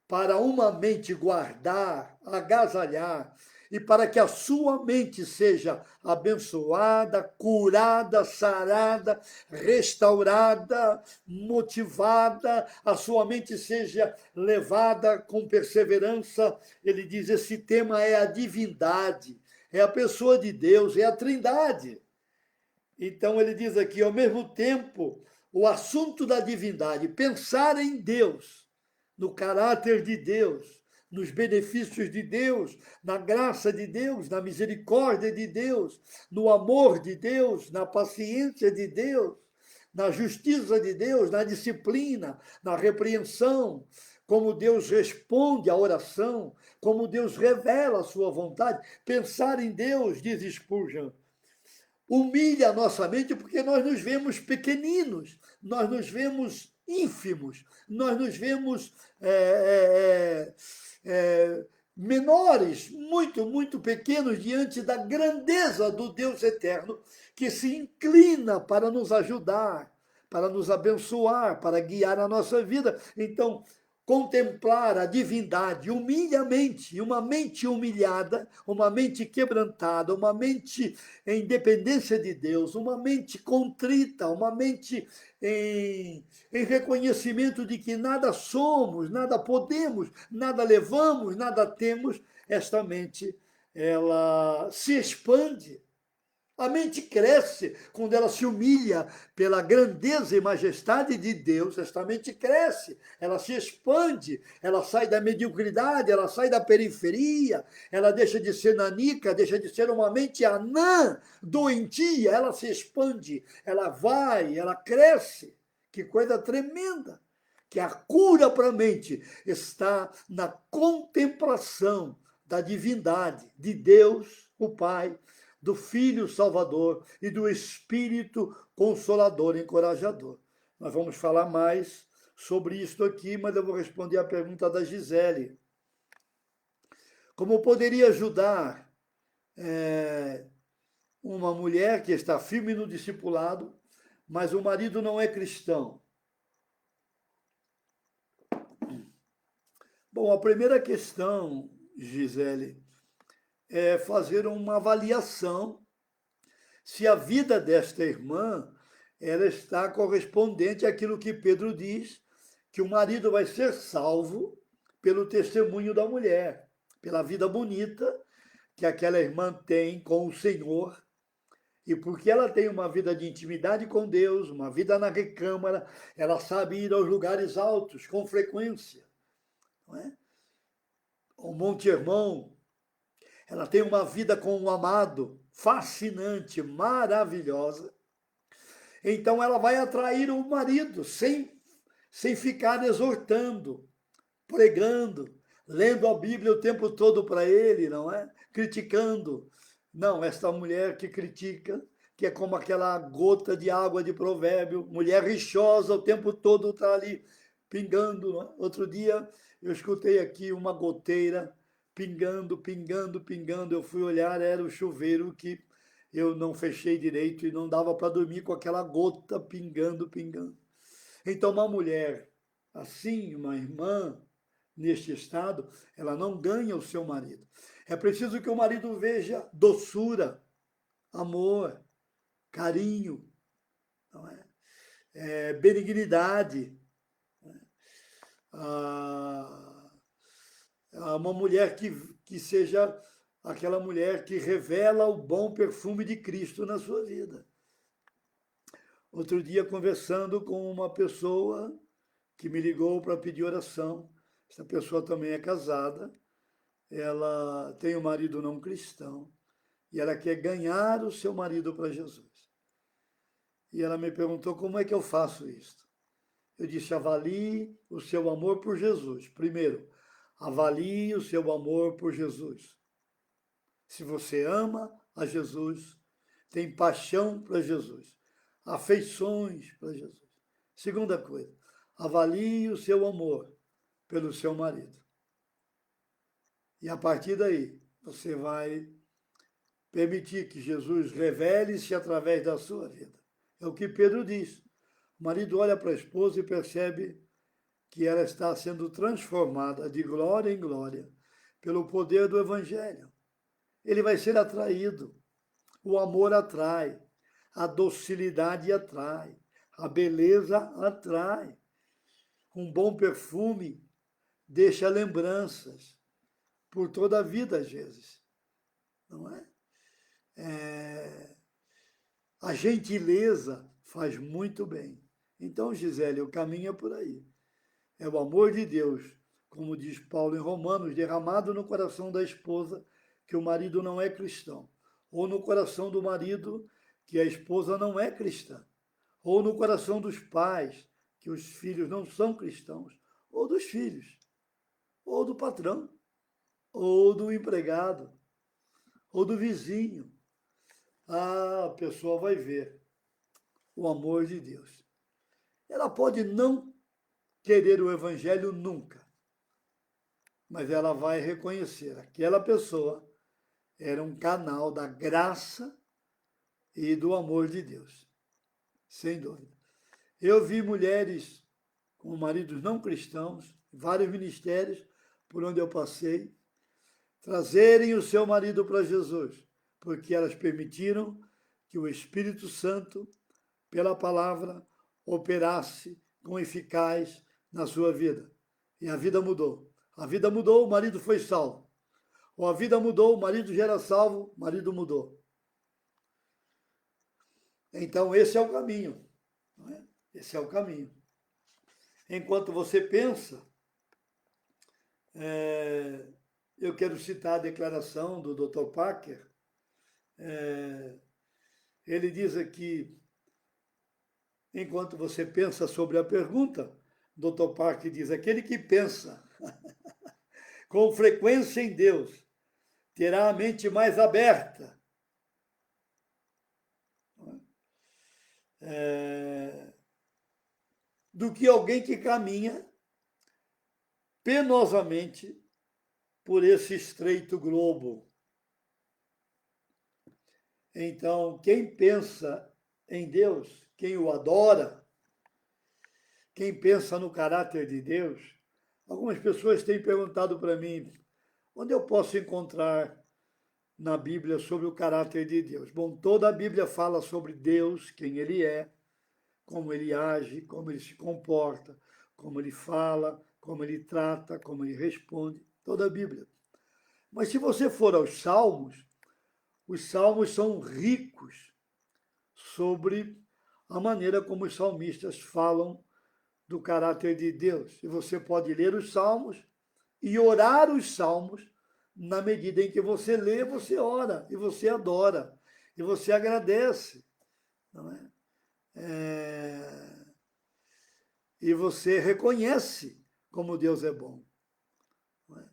para uma mente guardar, agasalhar, e para que a sua mente seja abençoada, curada, sarada, restaurada, motivada, a sua mente seja levada com perseverança. Ele diz, esse tema é a divindade, é a pessoa de Deus, é a Trindade. Então ele diz aqui, ao mesmo tempo, o assunto da divindade, pensar em Deus, no caráter de Deus, nos benefícios de Deus, na graça de Deus, na misericórdia de Deus, no amor de Deus, na paciência de Deus, na justiça de Deus, na disciplina, na repreensão, como Deus responde à oração, como Deus revela a sua vontade. Pensar em Deus, diz Spurgeon, humilha a nossa mente porque nós nos vemos pequeninos, nós nos vemos ínfimos, nós nos vemos menores, muito, muito pequenos diante da grandeza do Deus eterno que se inclina para nos ajudar, para nos abençoar, para guiar a nossa vida. Então, contemplar a divindade humilha a mente, e uma mente humilhada, uma mente quebrantada, uma mente em dependência de Deus, uma mente contrita, uma mente em reconhecimento de que nada somos, nada podemos, nada levamos, nada temos, esta mente, ela se expande. A mente cresce quando ela se humilha pela grandeza e majestade de Deus. Esta mente cresce, ela se expande, ela sai da mediocridade, ela sai da periferia, ela deixa de ser nanica, deixa de ser uma mente anã, doentia, ela se expande, ela vai, ela cresce. Que coisa tremenda! Que a cura para a mente está na contemplação da divindade, de Deus, o Pai, do Filho Salvador e do Espírito Consolador e Encorajador. Nós vamos falar mais sobre isso aqui, mas eu vou responder a pergunta da Gisele. Como poderia ajudar uma mulher que está firme no discipulado, mas o marido não é cristão? Bom, a primeira questão, Gisele, é fazer uma avaliação se a vida desta irmã ela está correspondente àquilo que Pedro diz, que o marido vai ser salvo pelo testemunho da mulher, pela vida bonita que aquela irmã tem com o Senhor, e porque ela tem uma vida de intimidade com Deus, uma vida na recâmara, ela sabe ir aos lugares altos com frequência, não é? O Monte Hermon, ela tem uma vida com o amado, fascinante, maravilhosa. Então ela vai atrair o marido sem ficar exortando, pregando, lendo a Bíblia o tempo todo para ele, não é? Criticando. Não, esta mulher que critica, que é como aquela gota de água de provérbio, mulher rixosa o tempo todo está ali pingando. Não é? Outro dia eu escutei aqui uma goteira pingando, pingando, pingando. Eu fui olhar, era o chuveiro que eu não fechei direito e não dava para dormir com aquela gota pingando, pingando. Então, uma mulher assim, uma irmã, neste estado, ela não ganha o seu marido. É preciso que o marido veja doçura, amor, carinho, não é? Benignidade. Uma mulher que seja aquela mulher que revela o bom perfume de Cristo na sua vida. Outro dia, conversando com uma pessoa que me ligou para pedir oração, essa pessoa também é casada, ela tem um marido não cristão, e ela quer ganhar o seu marido para Jesus. E ela me perguntou como é que eu faço isso. Eu disse, avalie o seu amor por Jesus. Primeiro, avalie o seu amor por Jesus. Se você ama a Jesus, tem paixão para Jesus, afeições para Jesus. Segunda coisa, avalie o seu amor pelo seu marido. E a partir daí, você vai permitir que Jesus revele-se através da sua vida. É o que Pedro diz. O marido olha para a esposa e percebe que ela está sendo transformada de glória em glória pelo poder do Evangelho. Ele vai ser atraído. O amor atrai, a docilidade atrai, a beleza atrai. Um bom perfume deixa lembranças por toda a vida, às vezes. Não é? A gentileza faz muito bem. Então, Gisele, o caminho é por aí. É o amor de Deus, como diz Paulo em Romanos, derramado no coração da esposa, que o marido não é cristão. Ou no coração do marido, que a esposa não é cristã. Ou no coração dos pais, que os filhos não são cristãos. Ou dos filhos. Ou do patrão. Ou do empregado. Ou do vizinho. A pessoa vai ver o amor de Deus. Ela pode não querer o Evangelho nunca, mas ela vai reconhecer aquela pessoa era um canal da graça e do amor de Deus, sem dúvida. Eu vi mulheres com maridos não cristãos, vários ministérios por onde eu passei, trazerem o seu marido para Jesus, porque elas permitiram que o Espírito Santo, pela palavra, operasse com eficaz na sua vida. E a vida mudou. A vida mudou, o marido foi salvo. Ou a vida mudou, o marido já era salvo, o marido mudou. Então, esse é o caminho. Não é? Esse é o caminho. Enquanto você pensa, eu quero citar a declaração do Dr. Parker. Ele diz aqui, enquanto você pensa sobre a pergunta, Dr. Parker diz, aquele que pensa com frequência em Deus terá a mente mais aberta, do que alguém que caminha penosamente por esse estreito globo. Então, quem pensa em Deus, quem o adora, quem pensa no caráter de Deus, algumas pessoas têm perguntado para mim, onde eu posso encontrar na Bíblia sobre o caráter de Deus? Bom, toda a Bíblia fala sobre Deus, quem Ele é, como Ele age, como Ele se comporta, como Ele fala, como Ele trata, como Ele responde, toda a Bíblia. Mas se você for aos Salmos, os Salmos são ricos sobre a maneira como os salmistas falam do caráter de Deus. E você pode ler os Salmos e orar os Salmos. Na medida em que você lê, você ora, e você adora, e você agradece. Não é? E você reconhece como Deus é bom. Não é?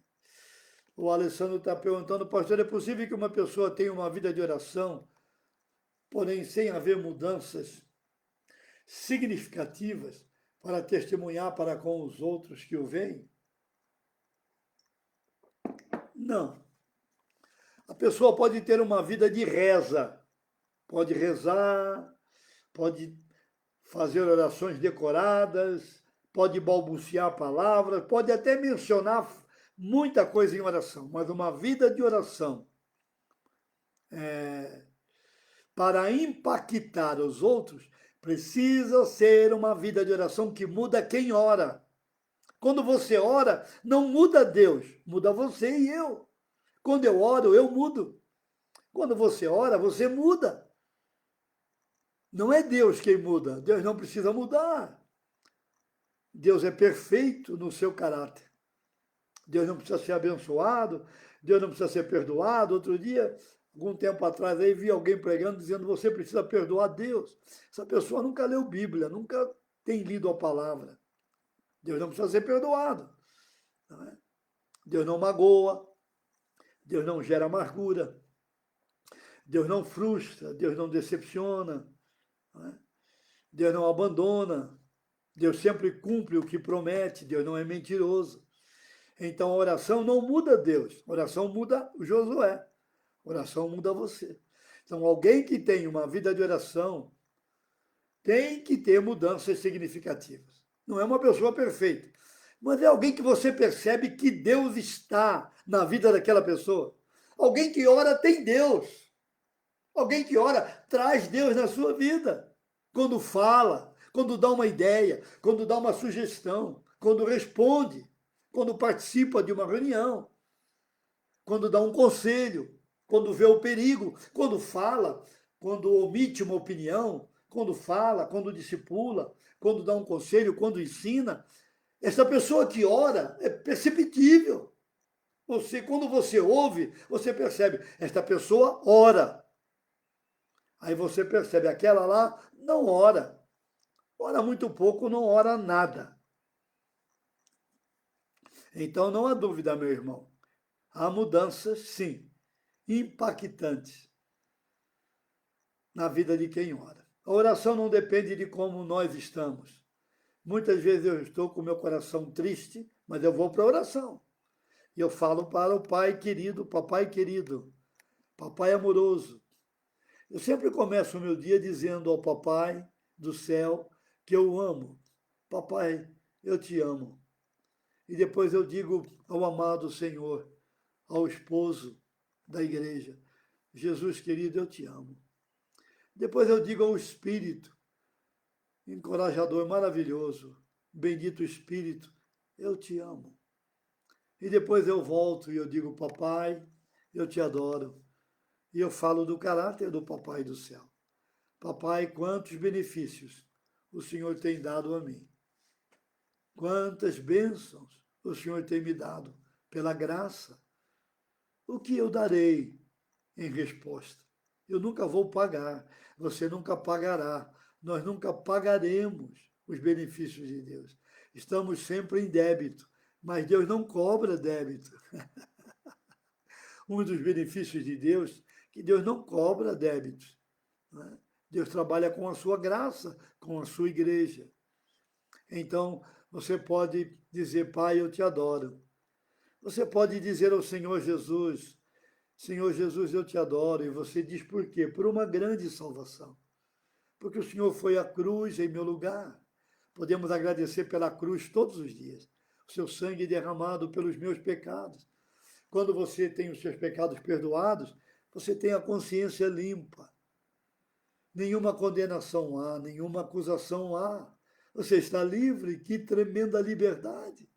O Alessandro está perguntando, pastor, é possível que uma pessoa tenha uma vida de oração, porém sem haver mudanças significativas para testemunhar para com os outros que o veem? Não. A pessoa pode ter uma vida de reza, pode rezar, pode fazer orações decoradas, pode balbuciar palavras, pode até mencionar muita coisa em oração, mas uma vida de oração para impactar os outros precisa ser uma vida de oração que muda quem ora. Quando você ora, não muda Deus, muda você e eu. Quando eu oro, eu mudo. Quando você ora, você muda. Não é Deus quem muda, Deus não precisa mudar. Deus é perfeito no seu caráter. Deus não precisa ser abençoado, Deus não precisa ser perdoado. Outro dia, algum tempo atrás, aí vi alguém pregando dizendo você precisa perdoar Deus. Essa pessoa nunca leu Bíblia, nunca tem lido a palavra. Deus não precisa ser perdoado. Não é? Deus não magoa, Deus não gera amargura, Deus não frustra, Deus não decepciona, não é? Deus não abandona, Deus sempre cumpre o que promete, Deus não é mentiroso. Então a oração não muda Deus, a oração muda o Josué, a oração muda você. Então alguém que tem uma vida de oração tem que ter mudanças significativas. Não é uma pessoa perfeita, mas é alguém que você percebe que Deus está na vida daquela pessoa. Alguém que ora tem Deus. Alguém que ora traz Deus na sua vida. Quando fala, quando dá uma ideia, quando dá uma sugestão, quando responde, quando participa de uma reunião, quando dá um conselho, quando vê o perigo, quando fala, quando omite uma opinião, quando fala, quando discipula, quando dá um conselho, quando ensina. Essa pessoa que ora é perceptível. Quando você ouve, você percebe, esta pessoa ora. Aí você percebe, aquela lá não ora. Ora muito pouco, não ora nada. Então não há dúvida, meu irmão. Há mudanças, sim, impactantes na vida de quem ora. A oração não depende de como nós estamos. Muitas vezes eu estou com o meu coração triste, mas eu vou para a oração. E eu falo para o Pai querido, Papai amoroso. Eu sempre começo o meu dia dizendo ao Papai do céu que eu amo. Papai, eu te amo. E depois eu digo ao amado Senhor, ao esposo da igreja, Jesus querido, eu te amo. Depois eu digo ao Espírito, encorajador, maravilhoso, bendito Espírito, eu te amo. E depois eu volto e eu digo, papai, eu te adoro. E eu falo do caráter do papai do céu. Papai, quantos benefícios o Senhor tem dado a mim. Quantas bênçãos o Senhor tem me dado pela graça. O que eu darei em resposta? Eu nunca vou pagar, você nunca pagará, nós nunca pagaremos os benefícios de Deus. Estamos sempre em débito, mas Deus não cobra débito. Um dos benefícios de Deus é que Deus não cobra débitos. Né? Deus trabalha com a sua graça, com a sua igreja. Então, você pode dizer, Pai, eu te adoro. Você pode dizer ao Senhor Jesus, eu te adoro. E você diz por quê? Por uma grande salvação. Porque o Senhor foi à cruz em meu lugar. Podemos agradecer pela cruz todos os dias. O seu sangue derramado pelos meus pecados. Quando você tem os seus pecados perdoados, você tem a consciência limpa. Nenhuma condenação há, nenhuma acusação há. Você está livre, que tremenda liberdade.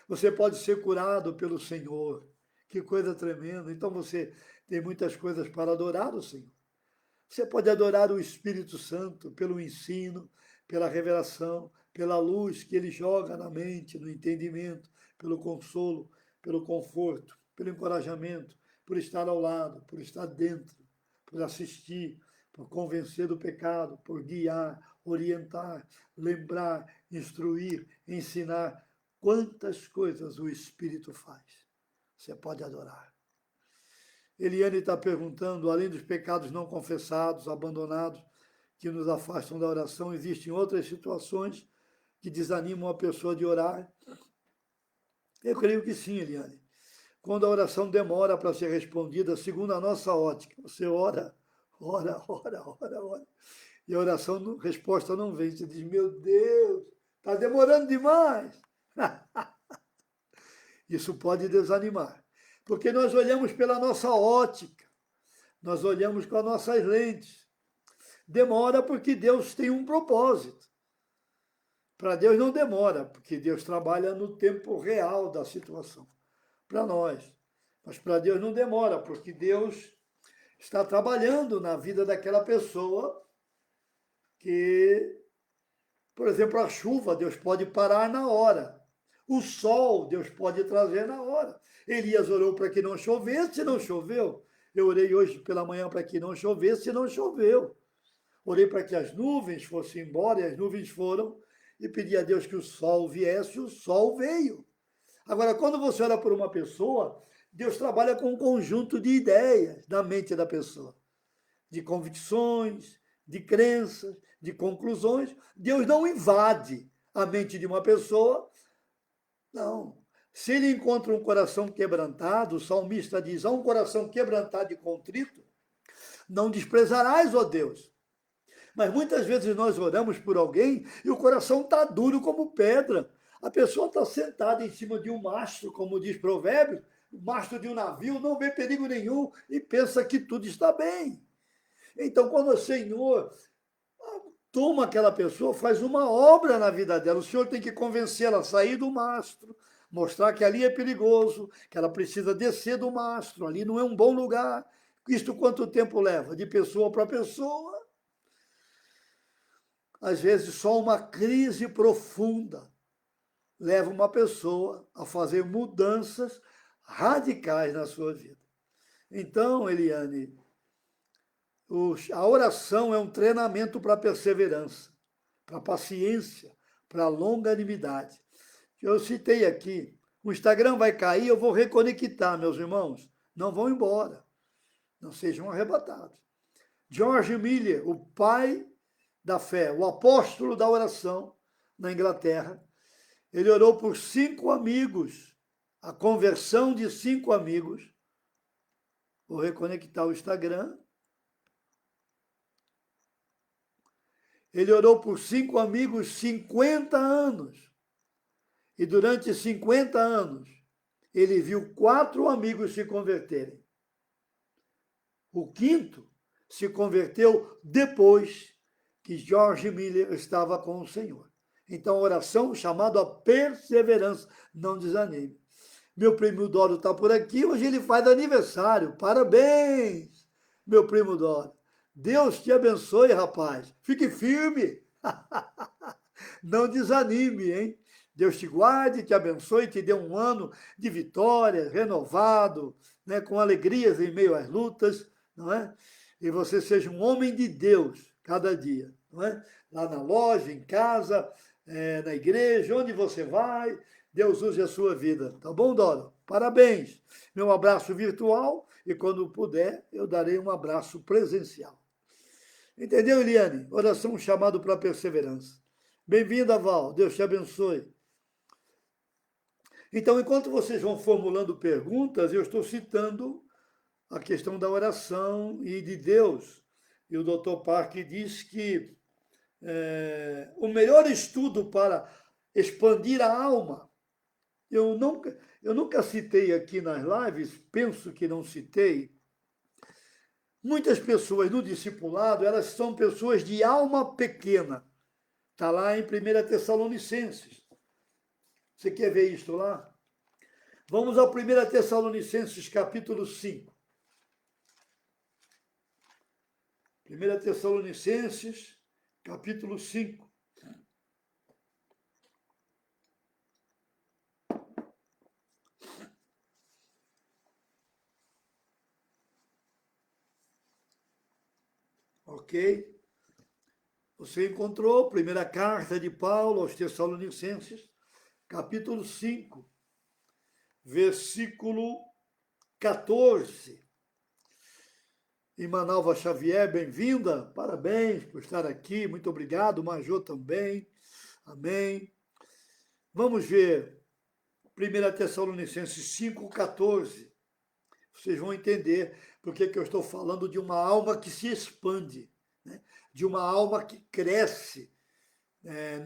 Você pode ser curado pelo Senhor, que coisa tremenda. Então você tem muitas coisas para adorar o Senhor. Você pode adorar o Espírito Santo pelo ensino, pela revelação, pela luz que ele joga na mente, no entendimento, pelo consolo, pelo conforto, pelo encorajamento, por estar ao lado, por estar dentro, por assistir, por convencer do pecado, por guiar, orientar, lembrar, instruir, ensinar. Quantas coisas o Espírito faz. Você pode adorar. Eliane está perguntando, além dos pecados não confessados, abandonados, que nos afastam da oração, existem outras situações que desanimam a pessoa de orar? Eu creio que sim, Eliane. Quando a oração demora para ser respondida, segundo a nossa ótica, você ora, e a oração, resposta não vem. Você diz, meu Deus, está demorando demais. Isso pode desanimar, porque nós olhamos pela nossa ótica, nós olhamos com as nossas lentes. Demora porque Deus tem um propósito. Para Deus não demora, porque Deus trabalha no tempo real da situação, para nós. Mas para Deus não demora, porque Deus está trabalhando na vida daquela pessoa que, por exemplo, a chuva, Deus pode parar na hora. O sol, Deus pode trazer na hora. Elias orou para que não chovesse, não choveu. Eu orei hoje pela manhã para que não chovesse, não choveu. Orei para que as nuvens fossem embora, e as nuvens foram, e pedi a Deus que o sol viesse, e o sol veio. Agora, quando você ora por uma pessoa, Deus trabalha com um conjunto de ideias na mente da pessoa, de convicções, de crenças, de conclusões. Deus não invade a mente de uma pessoa, não. Se ele encontra um coração quebrantado, o salmista diz, há um coração quebrantado e contrito, não desprezarás, ó Deus. Mas muitas vezes nós oramos por alguém e o coração está duro como pedra. A pessoa está sentada em cima de um mastro, como diz Provérbios, o mastro de um navio, não vê perigo nenhum e pensa que tudo está bem. Então, quando o Senhor toma aquela pessoa, faz uma obra na vida dela, o Senhor tem que convencê-la a sair do mastro, mostrar que ali é perigoso, que ela precisa descer do mastro, ali não é um bom lugar. Isto quanto tempo leva? De pessoa para pessoa. Às vezes, só uma crise profunda leva uma pessoa a fazer mudanças radicais na sua vida. Então, Eliane, a oração é um treinamento para a perseverança, para a paciência, para a longanimidade. Eu citei aqui, o Instagram vai cair, eu vou reconectar, meus irmãos. Não vão embora, não sejam arrebatados. George Miller, o pai da fé, o apóstolo da oração na Inglaterra, ele orou por 5 amigos, a conversão de 5 amigos. Vou reconectar o Instagram. Ele orou por 5 amigos 50 anos. E durante 50 anos, ele viu 4 amigos se converterem. O quinto se converteu depois que George Miller estava com o Senhor. Então, oração chamada a perseverança. Não desanime. Meu primo Doro está por aqui, hoje ele faz aniversário. Parabéns, meu primo Doro. Deus te abençoe, rapaz. Fique firme. Não desanime, hein? Deus te guarde, te abençoe, te dê um ano de vitória, renovado, né, com alegrias em meio às lutas, não é? E você seja um homem de Deus cada dia, não é? Lá na loja, em casa, na igreja, onde você vai, Deus use a sua vida. Tá bom, Dora? Parabéns. Meu abraço virtual e quando puder, eu darei um abraço presencial. Entendeu, Eliane? Oração chamado para perseverança. Bem-vinda, Val. Deus te abençoe. Então, enquanto vocês vão formulando perguntas, eu estou citando a questão da oração e de Deus. E o Dr. Park diz que o melhor estudo para expandir a alma, eu nunca citei aqui nas lives, penso que não citei. Muitas pessoas no discipulado, elas são pessoas de alma pequena. Está lá em 1 Tessalonicenses. Você quer ver isto lá? Vamos ao 1 Tessalonicenses, capítulo 5. 1 Tessalonicenses, capítulo 5. Ok? Você encontrou a primeira carta de Paulo aos Tessalonicenses, capítulo 5, versículo 14. Imanalva Xavier, bem-vinda, parabéns por estar aqui, muito obrigado, Majô também, amém. Vamos ver 1 Tessalonicenses 5, 14. Vocês vão entender por que eu estou falando de uma alma que se expande, né? De uma alma que cresce,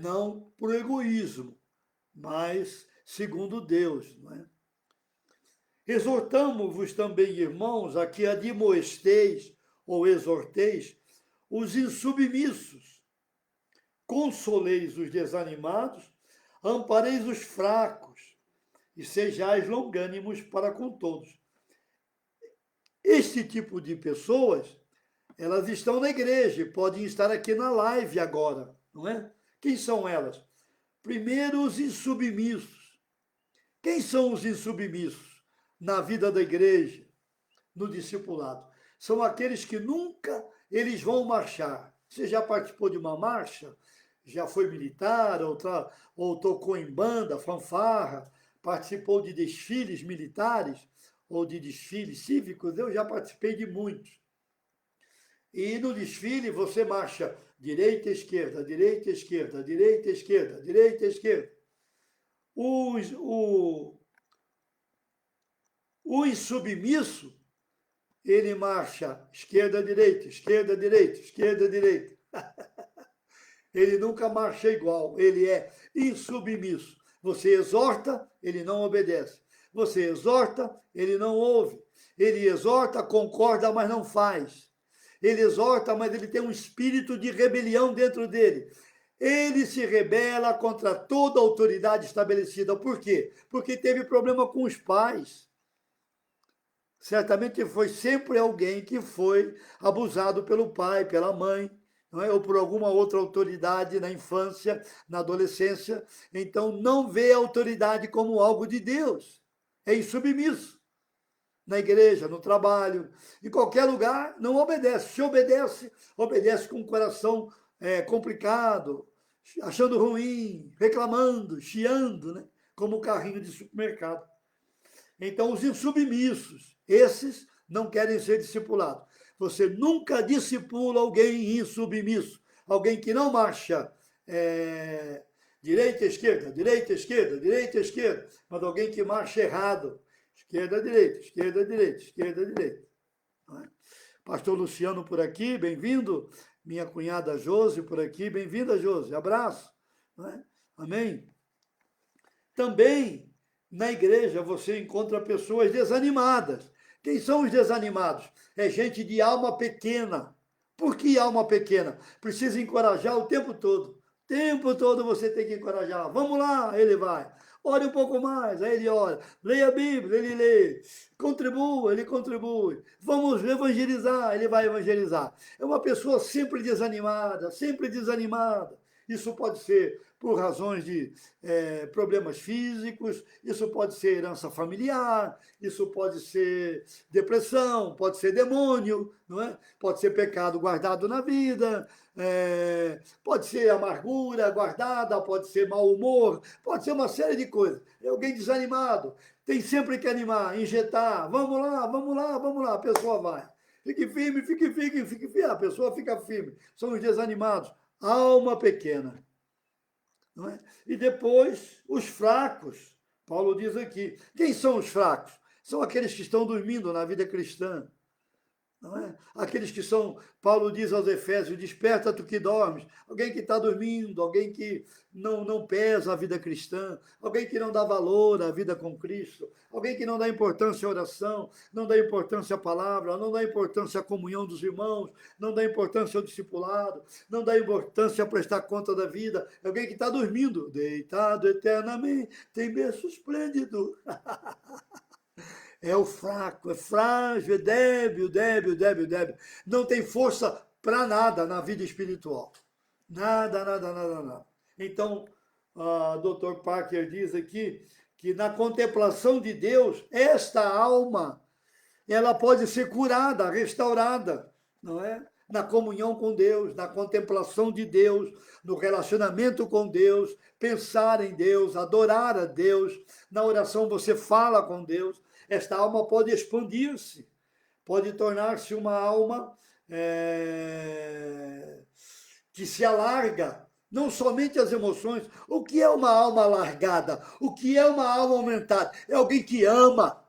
não por egoísmo, mas segundo Deus. Não é? Exortamo-vos também, irmãos, a que admoesteis ou exorteis os insubmissos, consoleis os desanimados, ampareis os fracos e sejais longânimos para com todos. Este tipo de pessoas, elas estão na igreja e podem estar aqui na live agora, não é? Quem são elas? Primeiro, os insubmissos. Quem são os insubmissos na vida da igreja, no discipulado? São aqueles que nunca eles vão marchar. Você já participou de uma marcha? Já foi militar ou tocou em banda, fanfarra? Participou de desfiles militares ou de desfiles cívicos? Eu já participei de muitos. E no desfile você marcha direita, esquerda, direita, esquerda, direita, esquerda, direita, esquerda. O insubmisso, ele marcha esquerda, direita, esquerda, direita, esquerda, direita. Ele nunca marcha igual, ele é insubmisso. Você exorta, ele não obedece. Você exorta, ele não ouve. Ele exorta, concorda, mas não faz. Ele exorta, mas ele tem um espírito de rebelião dentro dele. Ele se rebela contra toda a autoridade estabelecida. Por quê? Porque teve problema com os pais. Certamente foi sempre alguém que foi abusado pelo pai, pela mãe, não é? Ou por alguma outra autoridade na infância, na adolescência. Então, não vê a autoridade como algo de Deus. É insubmisso. Na igreja, no trabalho, em qualquer lugar, não obedece. Se obedece, obedece com o coração complicado, achando ruim, reclamando, chiando, né? Como um carrinho de supermercado. Então, os insubmissos, esses não querem ser discipulados. Você nunca discipula alguém insubmisso, alguém que não marcha direita, esquerda, direita, esquerda, direita, esquerda, mas alguém que marcha errado. Esquerda, direita, esquerda, direita, esquerda, direita. Pastor Luciano por aqui, bem-vindo. minha cunhada Josi por aqui. Bem-vinda, Josi. Abraço. Não é? Amém? Também na igreja você encontra pessoas desanimadas. Quem são os desanimados? É gente de alma pequena. Por que alma pequena? Precisa encorajar o tempo todo. O tempo todo você tem que encorajar. Vamos lá, ele vai. Ore um pouco mais, aí ele ora. Leia a Bíblia, ele lê. Contribua, ele contribui. Vamos evangelizar, ele vai evangelizar. É uma pessoa sempre desanimada, sempre desanimada. Isso pode ser por razões de problemas físicos, isso pode ser herança familiar, isso pode ser depressão, pode ser demônio, não é? Pode ser pecado guardado na vida, pode ser amargura guardada, pode ser mau humor, pode ser uma série de coisas. É alguém desanimado, tem sempre que animar, injetar, vamos lá, vamos lá, vamos lá, a pessoa vai. Fique firme, fique firme, fique firme, a pessoa fica firme. São os desanimados. Alma pequena. Não é? E depois, os fracos. Paulo diz aqui. Quem são os fracos? São aqueles que estão dormindo na vida cristã. Não é? Aqueles que são, Paulo diz aos Efésios, desperta tu que dormes. Alguém que está dormindo, alguém que não pesa a vida cristã, alguém que não dá valor à vida com Cristo, alguém que não dá importância à oração, não dá importância à palavra, não dá importância à comunhão dos irmãos, não dá importância ao discipulado, não dá importância a prestar conta da vida. É alguém que está dormindo, deitado eternamente, tem berço esplêndido. É o fraco, é frágil, é débil, débil, débil, débil. Não tem força para nada na vida espiritual. Nada, nada, nada, nada. Então, o Dr. Parker diz aqui que na contemplação de Deus, esta alma, ela pode ser curada, restaurada, não é? Na comunhão com Deus, na contemplação de Deus, no relacionamento com Deus, pensar em Deus, adorar a Deus. Na oração você fala com Deus. Esta alma pode expandir-se, pode tornar-se uma alma que se alarga, não somente as emoções. O que é uma alma alargada? O que é uma alma aumentada? É alguém que ama,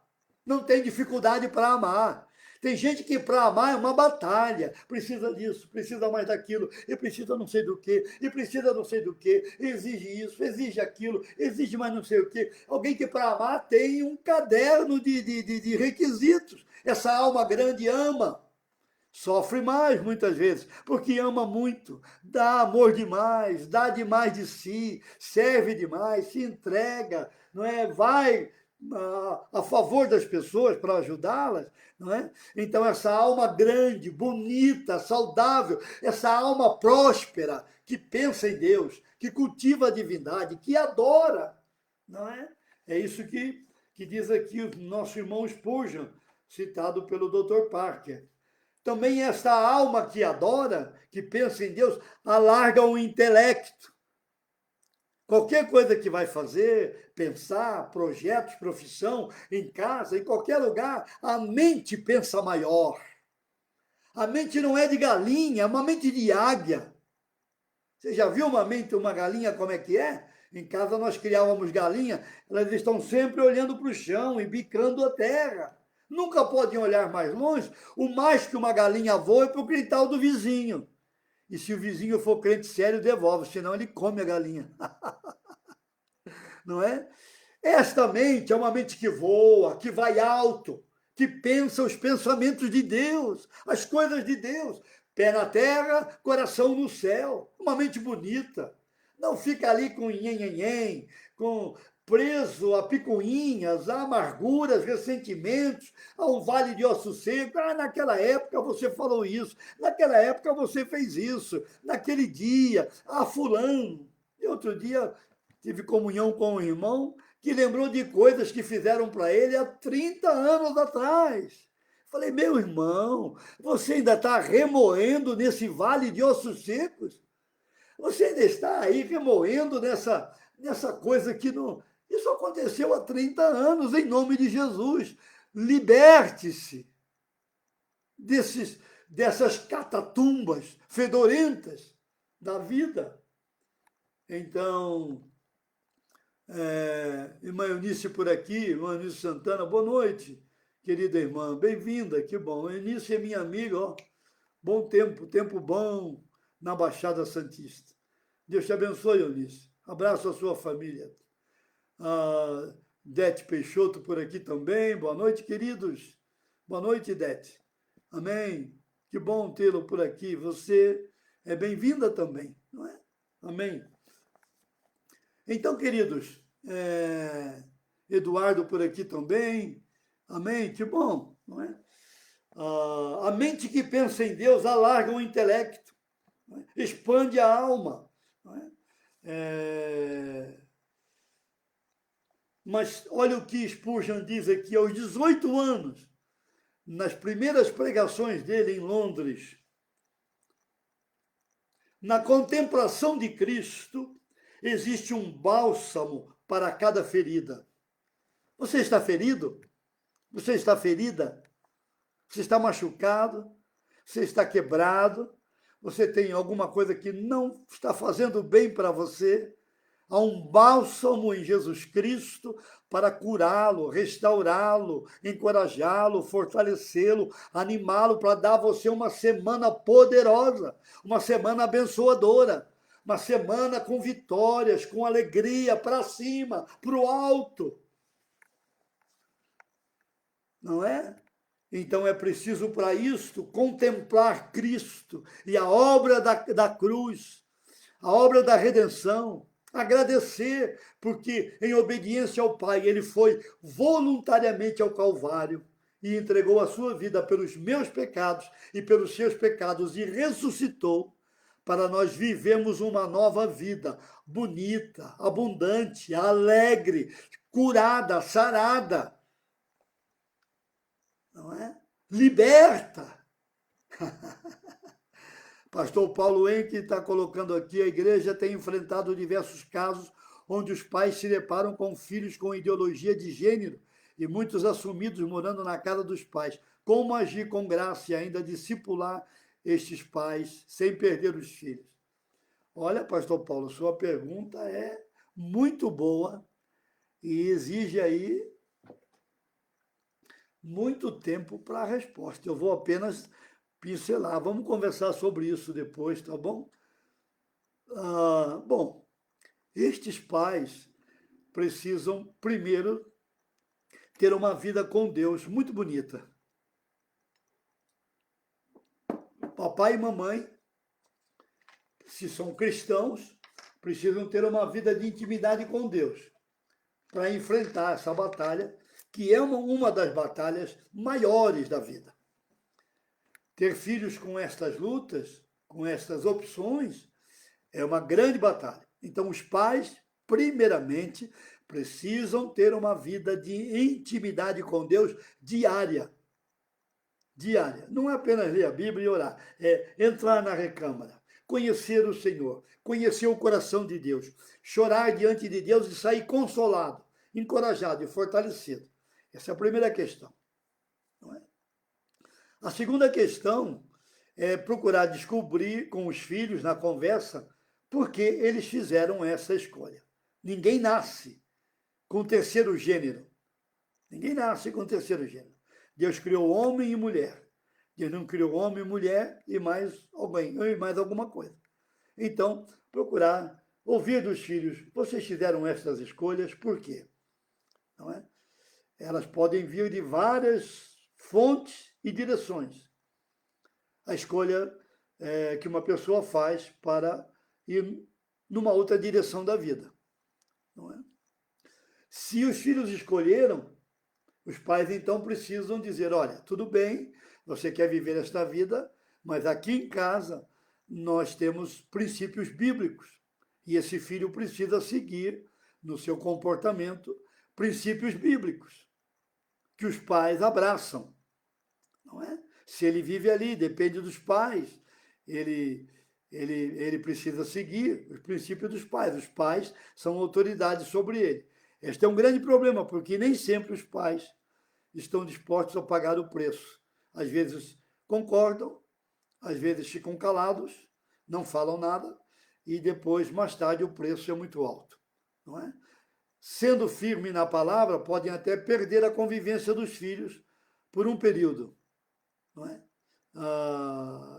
não tem dificuldade para amar. Tem gente que para amar é uma batalha, precisa disso, precisa mais daquilo, e precisa não sei do que, e precisa não sei do que, exige isso, exige aquilo, exige mais não sei o que. Alguém que para amar tem um caderno de requisitos. Essa alma grande ama, sofre mais muitas vezes, porque ama muito, dá amor demais, dá demais de si, serve demais, se entrega, não é? Vai a favor das pessoas para ajudá-las, não é? Então essa alma grande, bonita, saudável, essa alma próspera que pensa em Deus, que cultiva a divindade, que adora, não é? É isso que diz aqui o nosso irmão Spurgeon, citado pelo Dr. Parker. Também essa alma que adora, que pensa em Deus, alarga o intelecto. Qualquer coisa que vai fazer, pensar, projetos, profissão, em casa, em qualquer lugar, a mente pensa maior. A mente não é de galinha, é uma mente de águia. Você já viu uma galinha como é que é? Em casa nós criávamos galinha, elas estão sempre olhando para o chão e bicando a terra. Nunca podem olhar mais longe. O mais que uma galinha voa é para o quintal do vizinho. E se o vizinho for crente sério, devolve, senão ele come a galinha. Não é? Esta mente é uma mente que voa, que vai alto, que pensa os pensamentos de Deus, as coisas de Deus. Pé na terra, coração no céu. Uma mente bonita. Não fica ali com nhenhenhen, com preso a picuinhas, a amarguras, ressentimentos, a um vale de osso seco. Ah, naquela época você falou isso, naquela época você fez isso, naquele dia, fulano. E outro dia tive comunhão com um irmão que lembrou de coisas que fizeram para ele há 30 anos atrás. Falei, meu irmão, você ainda está remoendo nesse vale de ossos secos? Você ainda está aí remoendo nessa coisa que não. Isso aconteceu há 30 anos, em nome de Jesus. Liberte-se dessas catatumbas fedorentas da vida. Então, irmã Eunice por aqui, irmã Eunice Santana, boa noite, querida irmã, bem-vinda, que bom. Eunice é minha amiga, ó. Bom tempo, tempo bom na Baixada Santista. Deus te abençoe, Eunice. Abraço à sua família. Dete Peixoto por aqui também. Boa noite, queridos. Boa noite, Dete. Amém. Que bom tê-lo por aqui. Você é bem-vinda também, não é? Amém. Então, queridos, Eduardo por aqui também. Amém. Que bom, não é? A mente que pensa em Deus alarga o intelecto, não é? Expande a alma, não é? Mas olha o que Spurgeon diz aqui, aos 18 anos, nas primeiras pregações dele em Londres, na contemplação de Cristo, existe um bálsamo para cada ferida. Você está ferido? Você está ferida? Você está machucado? Você está quebrado? Você tem alguma coisa que não está fazendo bem para você? Há um bálsamo em Jesus Cristo para curá-lo, restaurá-lo, encorajá-lo, fortalecê-lo, animá-lo para dar a você uma semana poderosa, uma semana abençoadora, uma semana com vitórias, com alegria, para cima, para o alto. Não é? Então é preciso para isto contemplar Cristo e a obra da cruz, a obra da redenção, agradecer, porque em obediência ao Pai, ele foi voluntariamente ao Calvário e entregou a sua vida pelos meus pecados e pelos seus pecados e ressuscitou para nós vivermos uma nova vida, bonita, abundante, alegre, curada, sarada, não é? Liberta. Pastor Paulo Henke está colocando aqui, a igreja tem enfrentado diversos casos onde os pais se deparam com filhos com ideologia de gênero e muitos assumidos morando na casa dos pais. Como agir com graça e ainda discipular estes pais sem perder os filhos? Olha, pastor Paulo, sua pergunta é muito boa e exige aí muito tempo para a resposta. Eu vou apenas pincelar. Vamos conversar sobre isso depois, tá bom? Bom, estes pais precisam, primeiro, ter uma vida com Deus muito bonita. Papai e mamãe, se são cristãos, precisam ter uma vida de intimidade com Deus para enfrentar essa batalha, que é uma das batalhas maiores da vida. Ter filhos com estas lutas, com estas opções, é uma grande batalha. Então, os pais, primeiramente, precisam ter uma vida de intimidade com Deus diária. Diária. Não é apenas ler a Bíblia e orar, é entrar na recâmara, conhecer o Senhor, conhecer o coração de Deus, chorar diante de Deus e sair consolado, encorajado e fortalecido. Essa é a primeira questão. Não é? A segunda questão é procurar descobrir com os filhos, na conversa, por que eles fizeram essa escolha. Ninguém nasce com terceiro gênero. Ninguém nasce com terceiro gênero. Deus criou homem e mulher. Deus não criou homem e mulher e mais alguém, e mais alguma coisa. Então, procurar ouvir dos filhos, vocês fizeram essas escolhas, por quê? Não é? Elas podem vir de várias fontes e direções. A escolha que uma pessoa faz para ir numa outra direção da vida. Não é? Se os filhos escolheram, os pais então precisam dizer, olha, tudo bem, você quer viver esta vida, mas aqui em casa nós temos princípios bíblicos e esse filho precisa seguir no seu comportamento princípios bíblicos que os pais abraçam, não é? Se ele vive ali, depende dos pais, ele precisa seguir os princípios dos pais. Os pais são autoridades sobre ele. Este é um grande problema, porque nem sempre os pais estão dispostos a pagar o preço. Às vezes concordam, às vezes ficam calados, não falam nada, e depois, mais tarde, o preço é muito alto, não é? Sendo firme na palavra, podem até perder a convivência dos filhos por um período, não é?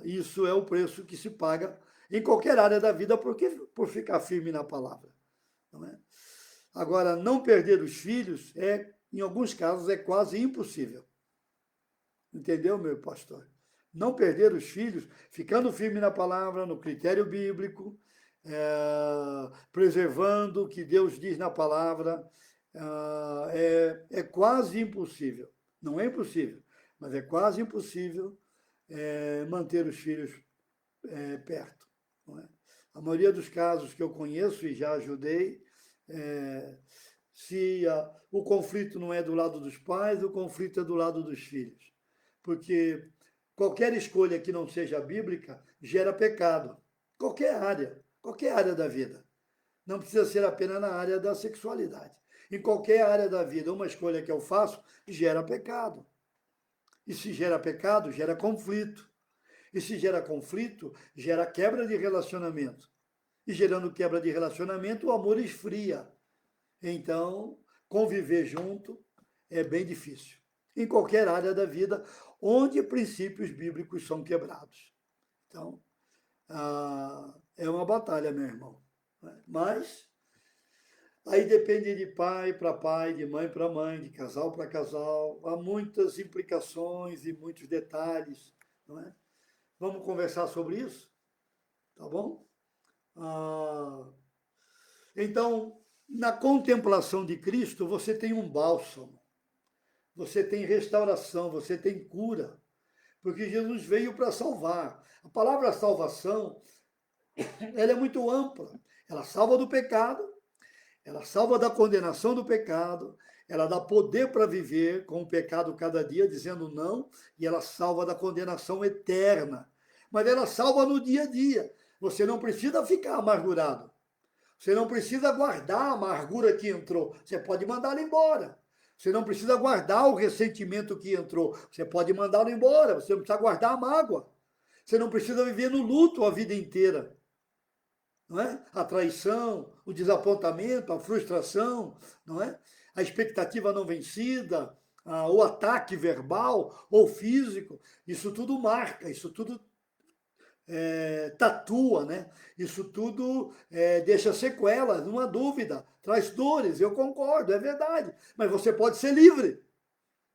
Isso é o preço que se paga em qualquer área da vida por ficar firme na palavra. Não é? Agora, não perder os filhos em alguns casos, é quase impossível. Entendeu, meu pastor? Não perder os filhos, ficando firme na palavra, no critério bíblico, preservando o que Deus diz na palavra, é quase impossível. Não é impossível, mas é quase impossível manter os filhos perto. Não é? A maioria dos casos que eu conheço e já ajudei, se o conflito não é do lado dos pais, o conflito é do lado dos filhos. Porque qualquer escolha que não seja bíblica gera pecado. Qualquer área da vida. Não precisa ser apenas na área da sexualidade. Em qualquer área da vida, uma escolha que eu faço gera pecado. E se gera pecado, gera conflito. E se gera conflito, gera quebra de relacionamento. E gerando quebra de relacionamento, o amor esfria. Então, conviver junto é bem difícil. Em qualquer área da vida, onde princípios bíblicos são quebrados. Então, é uma batalha, meu irmão. Mas, aí depende de pai para pai, de mãe para mãe, de casal para casal. Há muitas implicações e muitos detalhes, não é? Vamos conversar sobre isso? Tá bom? Então, na contemplação de Cristo, você tem um bálsamo, você tem restauração, você tem cura, porque Jesus veio para salvar. A palavra salvação, ela é muito ampla. Ela salva do pecado, ela salva da condenação do pecado, ela dá poder para viver com o pecado cada dia, dizendo não, e ela salva da condenação eterna. Mas ela salva no dia a dia. Você não precisa ficar amargurado. Você não precisa guardar a amargura que entrou. Você pode mandá-la embora. Você não precisa guardar o ressentimento que entrou. Você pode mandá-lo embora. Você não precisa guardar a mágoa. Você não precisa viver no luto a vida inteira. Não é? A traição, o desapontamento, a frustração, não é? A expectativa não vencida, o ataque verbal ou físico, isso tudo marca, isso tudo tatua, né? Isso tudo deixa sequelas, não há dúvida, traz dores, eu concordo, é verdade, mas você pode ser livre,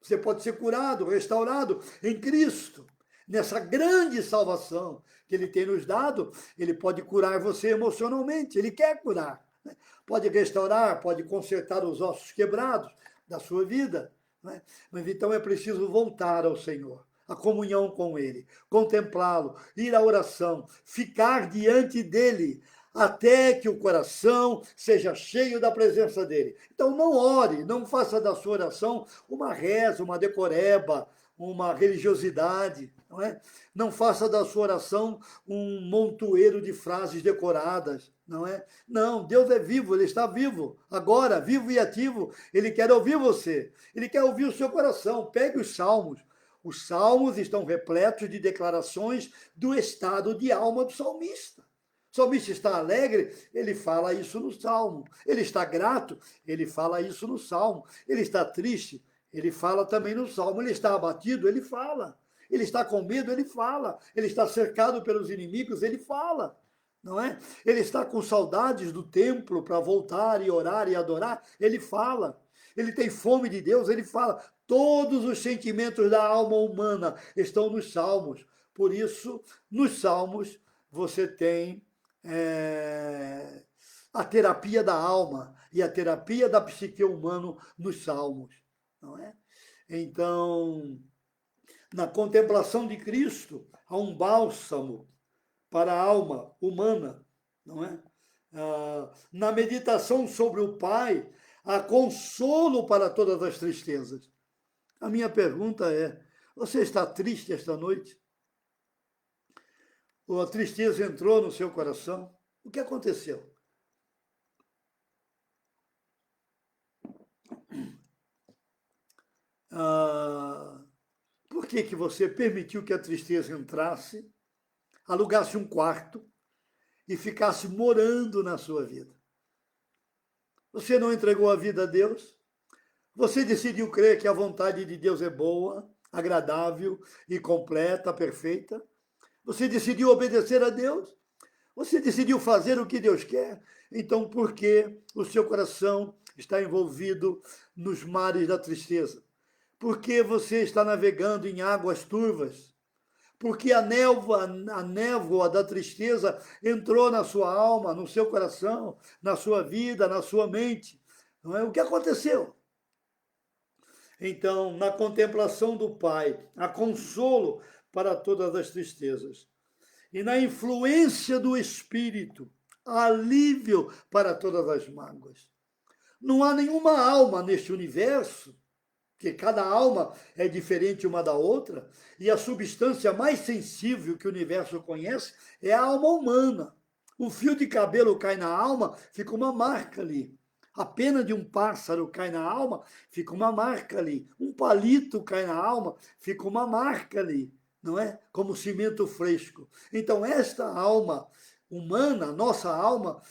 você pode ser curado, restaurado em Cristo. Nessa grande salvação que Ele tem nos dado, Ele pode curar você emocionalmente, Ele quer curar. Né? Pode restaurar, pode consertar os ossos quebrados da sua vida. Né? Mas então é preciso voltar ao Senhor, a comunhão com Ele, contemplá-lo, ir à oração, ficar diante dEle, até que o coração seja cheio da presença dEle. Então não ore, não faça da sua oração uma reza, uma decoreba, uma religiosidade, não é? Não faça da sua oração um montoeiro de frases decoradas, não é? Não, Deus é vivo, Ele está vivo, agora, vivo e ativo, Ele quer ouvir você, Ele quer ouvir o seu coração. Pegue os salmos estão repletos de declarações do estado de alma do salmista. O salmista está alegre, ele fala isso no salmo. Ele está grato, ele fala isso no salmo. Ele está triste, ele fala também no salmo. Ele está abatido, ele fala. Ele está com medo, ele fala. Ele está cercado pelos inimigos, ele fala. Não é? Ele está com saudades do templo para voltar e orar e adorar, ele fala. Ele tem fome de Deus, ele fala. Todos os sentimentos da alma humana estão nos salmos. Por isso, nos salmos, você tem a terapia da alma e a terapia da psique humana nos salmos. Não é? Então, na contemplação de Cristo, há um bálsamo para a alma humana, não é? Na meditação sobre o Pai, há consolo para todas as tristezas. A minha pergunta é: você está triste esta noite? Ou a tristeza entrou no seu coração? O que aconteceu? Por que você permitiu que a tristeza entrasse, alugasse um quarto e ficasse morando na sua vida? Você não entregou a vida a Deus? Você decidiu crer que a vontade de Deus é boa, agradável e completa, perfeita. Você decidiu obedecer a Deus. Você decidiu fazer o que Deus quer. Então, por que o seu coração está envolvido nos mares da tristeza? Por que você está navegando em águas turvas? Porque a névoa da tristeza entrou na sua alma, no seu coração, na sua vida, na sua mente. Não é? O que aconteceu? Então, na contemplação do Pai, há consolo para todas as tristezas. E na influência do Espírito, há alívio para todas as mágoas. Não há nenhuma alma neste universo, porque cada alma é diferente uma da outra, e a substância mais sensível que o universo conhece é a alma humana. Um fio de cabelo cai na alma, fica uma marca ali. A pena de um pássaro cai na alma, fica uma marca ali. Um palito cai na alma, fica uma marca ali, não é? Como cimento fresco. Então, esta alma humana, nossa alma,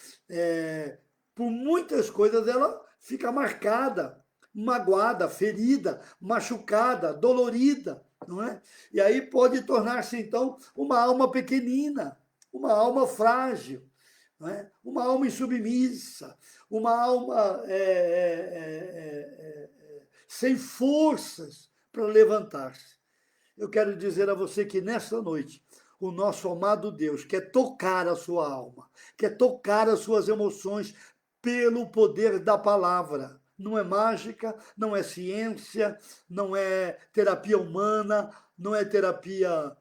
por muitas coisas, ela fica marcada, magoada, ferida, machucada, dolorida, não é? E aí pode tornar-se, então, uma alma pequenina, uma alma frágil, não é? Uma alma insubmissa, uma alma sem forças para levantar-se. Eu quero dizer a você que nesta noite, o nosso amado Deus quer tocar a sua alma, quer tocar as suas emoções pelo poder da palavra. Não é mágica, não é ciência, não é terapia humana, não é terapia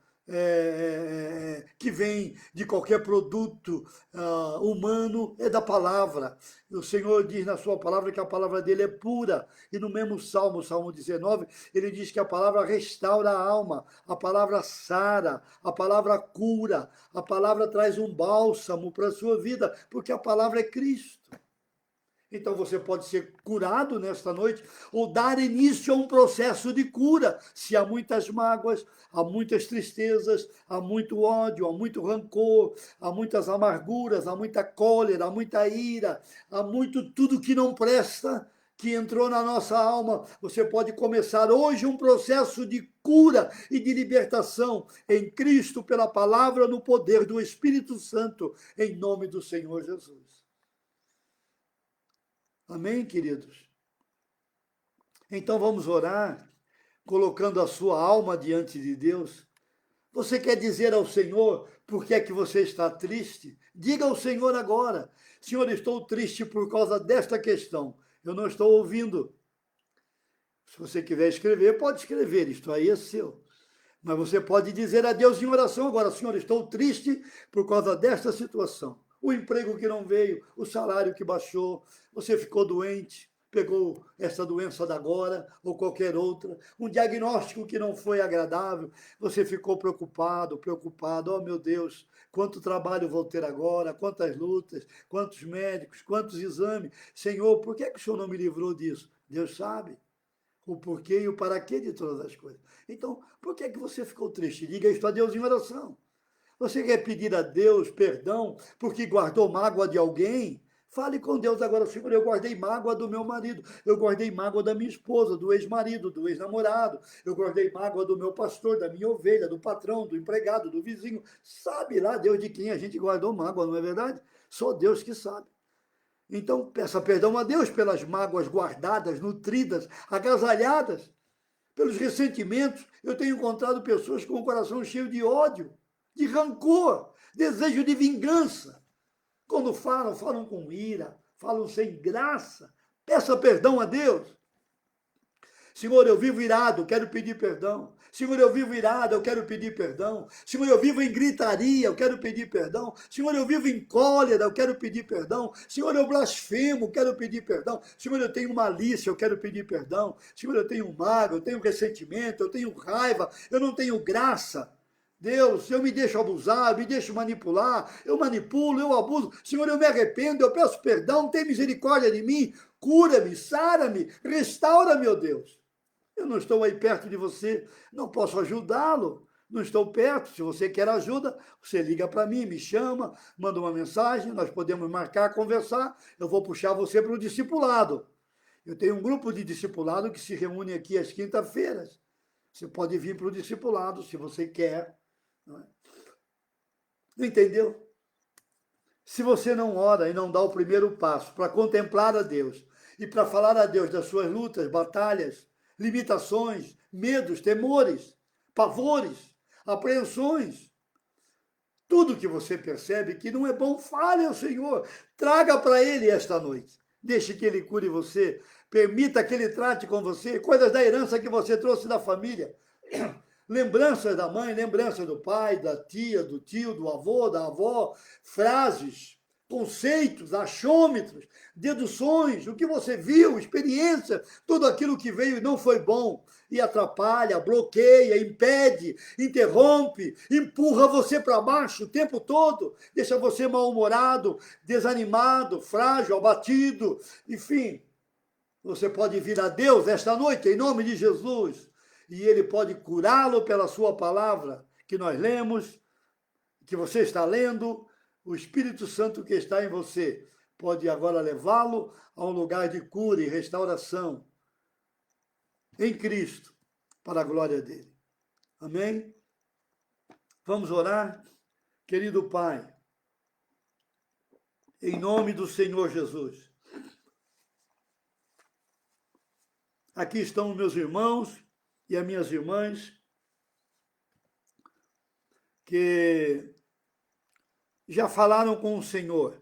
que vem de qualquer produto humano, é da palavra. O Senhor diz na sua palavra que a palavra dele é pura. E no mesmo Salmo 19, ele diz que a palavra restaura a alma, a palavra sara, a palavra cura, a palavra traz um bálsamo para a sua vida, porque a palavra é Cristo. Então você pode ser curado nesta noite ou dar início a um processo de cura. Se há muitas mágoas, há muitas tristezas, há muito ódio, há muito rancor, há muitas amarguras, há muita cólera, há muita ira, há muito tudo que não presta, que entrou na nossa alma. Você pode começar hoje um processo de cura e de libertação em Cristo pela palavra, no poder do Espírito Santo, em nome do Senhor Jesus. Amém, queridos? Então vamos orar, colocando a sua alma diante de Deus. Você quer dizer ao Senhor por que é que você está triste? Diga ao Senhor agora: Senhor, estou triste por causa desta questão. Eu não estou ouvindo. Se você quiser escrever, pode escrever, isto aí é seu. Mas você pode dizer a Deus em oração agora: Senhor, estou triste por causa desta situação. O emprego que não veio, o salário que baixou, você ficou doente, pegou essa doença da agora ou qualquer outra, um diagnóstico que não foi agradável, você ficou preocupado, oh meu Deus, quanto trabalho vou ter agora, quantas lutas, quantos médicos, quantos exames. Senhor, por que o Senhor não me livrou disso? Deus sabe o porquê e o para quê de todas as coisas. Então, por que você ficou triste? Diga isso a Deus em oração. Você quer pedir a Deus perdão porque guardou mágoa de alguém? Fale com Deus agora: Senhor, eu guardei mágoa do meu marido, eu guardei mágoa da minha esposa, do ex-marido, do ex-namorado, eu guardei mágoa do meu pastor, da minha ovelha, do patrão, do empregado, do vizinho. Sabe lá Deus de quem a gente guardou mágoa, não é verdade? Só Deus que sabe. Então, peça perdão a Deus pelas mágoas guardadas, nutridas, agasalhadas, pelos ressentimentos. Eu tenho encontrado pessoas com o coração cheio de ódio, de rancor, desejo de vingança. Quando falam com ira, falam sem graça. Peça perdão a Deus. Senhor, eu vivo irado, quero pedir perdão. Senhor, eu vivo irado, eu quero pedir perdão. Senhor, eu vivo em gritaria, eu quero pedir perdão. Senhor, eu vivo em cólera, eu quero pedir perdão. Senhor, eu blasfemo, quero pedir perdão. Senhor, eu tenho malícia, eu quero pedir perdão. Senhor, eu tenho mágoa, eu tenho ressentimento, eu tenho raiva, eu não tenho graça. Deus, eu me deixo abusar, me deixo manipular, eu manipulo, eu abuso. Senhor, eu me arrependo, eu peço perdão, tem misericórdia de mim, cura-me, sara-me, restaura, meu Deus. Eu não estou aí perto de você, não posso ajudá-lo, não estou perto. Se você quer ajuda, você liga para mim, me chama, manda uma mensagem, nós podemos marcar, conversar, eu vou puxar você para o discipulado. Eu tenho um grupo de discipulado que se reúne aqui às quinta-feiras. Você pode vir para o discipulado, se você quer. Não é? Entendeu? Se você não ora e não dá o primeiro passo para contemplar a Deus e para falar a Deus das suas lutas, batalhas, limitações, medos, temores, pavores, apreensões, tudo que você percebe que não é bom, fale ao Senhor. Traga para Ele esta noite. Deixe que Ele cure você. Permita que Ele trate com você coisas da herança que você trouxe da família. Lembranças da mãe, lembranças do pai, da tia, do tio, do avô, da avó, frases, conceitos, achômetros, deduções, o que você viu, experiência, tudo aquilo que veio e não foi bom e atrapalha, bloqueia, impede, interrompe, empurra você para baixo o tempo todo, deixa você mal-humorado, desanimado, frágil, abatido, enfim. Você pode vir a Deus esta noite, em nome de Jesus, e Ele pode curá-lo pela sua palavra, que nós lemos, que você está lendo. O Espírito Santo que está em você pode agora levá-lo a um lugar de cura e restauração em Cristo, para a glória dele. Amém? Vamos orar? Querido Pai, em nome do Senhor Jesus, aqui estão meus irmãos e as minhas irmãs, que já falaram com o Senhor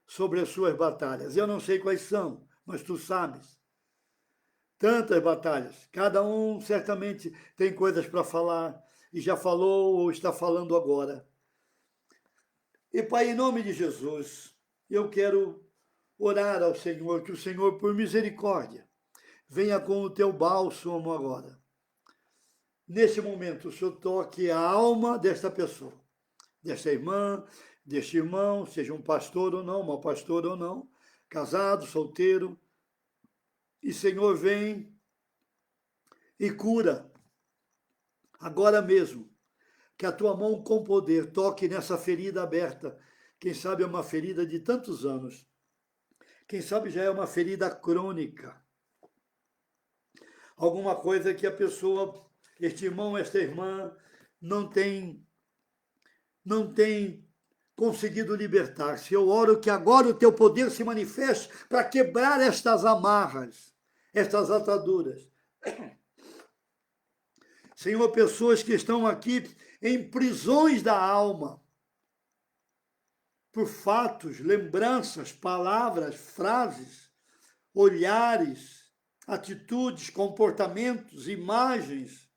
sobre as suas batalhas. Eu não sei quais são, mas tu sabes. Tantas batalhas. Cada um certamente tem coisas para falar e já falou ou está falando agora. E, Pai, em nome de Jesus, eu quero orar ao Senhor, que o Senhor, por misericórdia, venha com o teu bálsamo agora. Neste momento, o Senhor toque a alma desta pessoa, desta irmã, deste irmão, seja um pastor ou não, uma pastora ou não, casado, solteiro. E, Senhor, vem e cura agora mesmo. Que a tua mão com poder toque nessa ferida aberta. Quem sabe é uma ferida de tantos anos. Quem sabe já é uma ferida crônica. Alguma coisa que a pessoa, este irmão, esta irmã, não tem conseguido libertar-se. Eu oro que agora o teu poder se manifeste para quebrar estas amarras, estas ataduras. Senhor, pessoas que estão aqui em prisões da alma, por fatos, lembranças, palavras, frases, olhares, atitudes, comportamentos, imagens,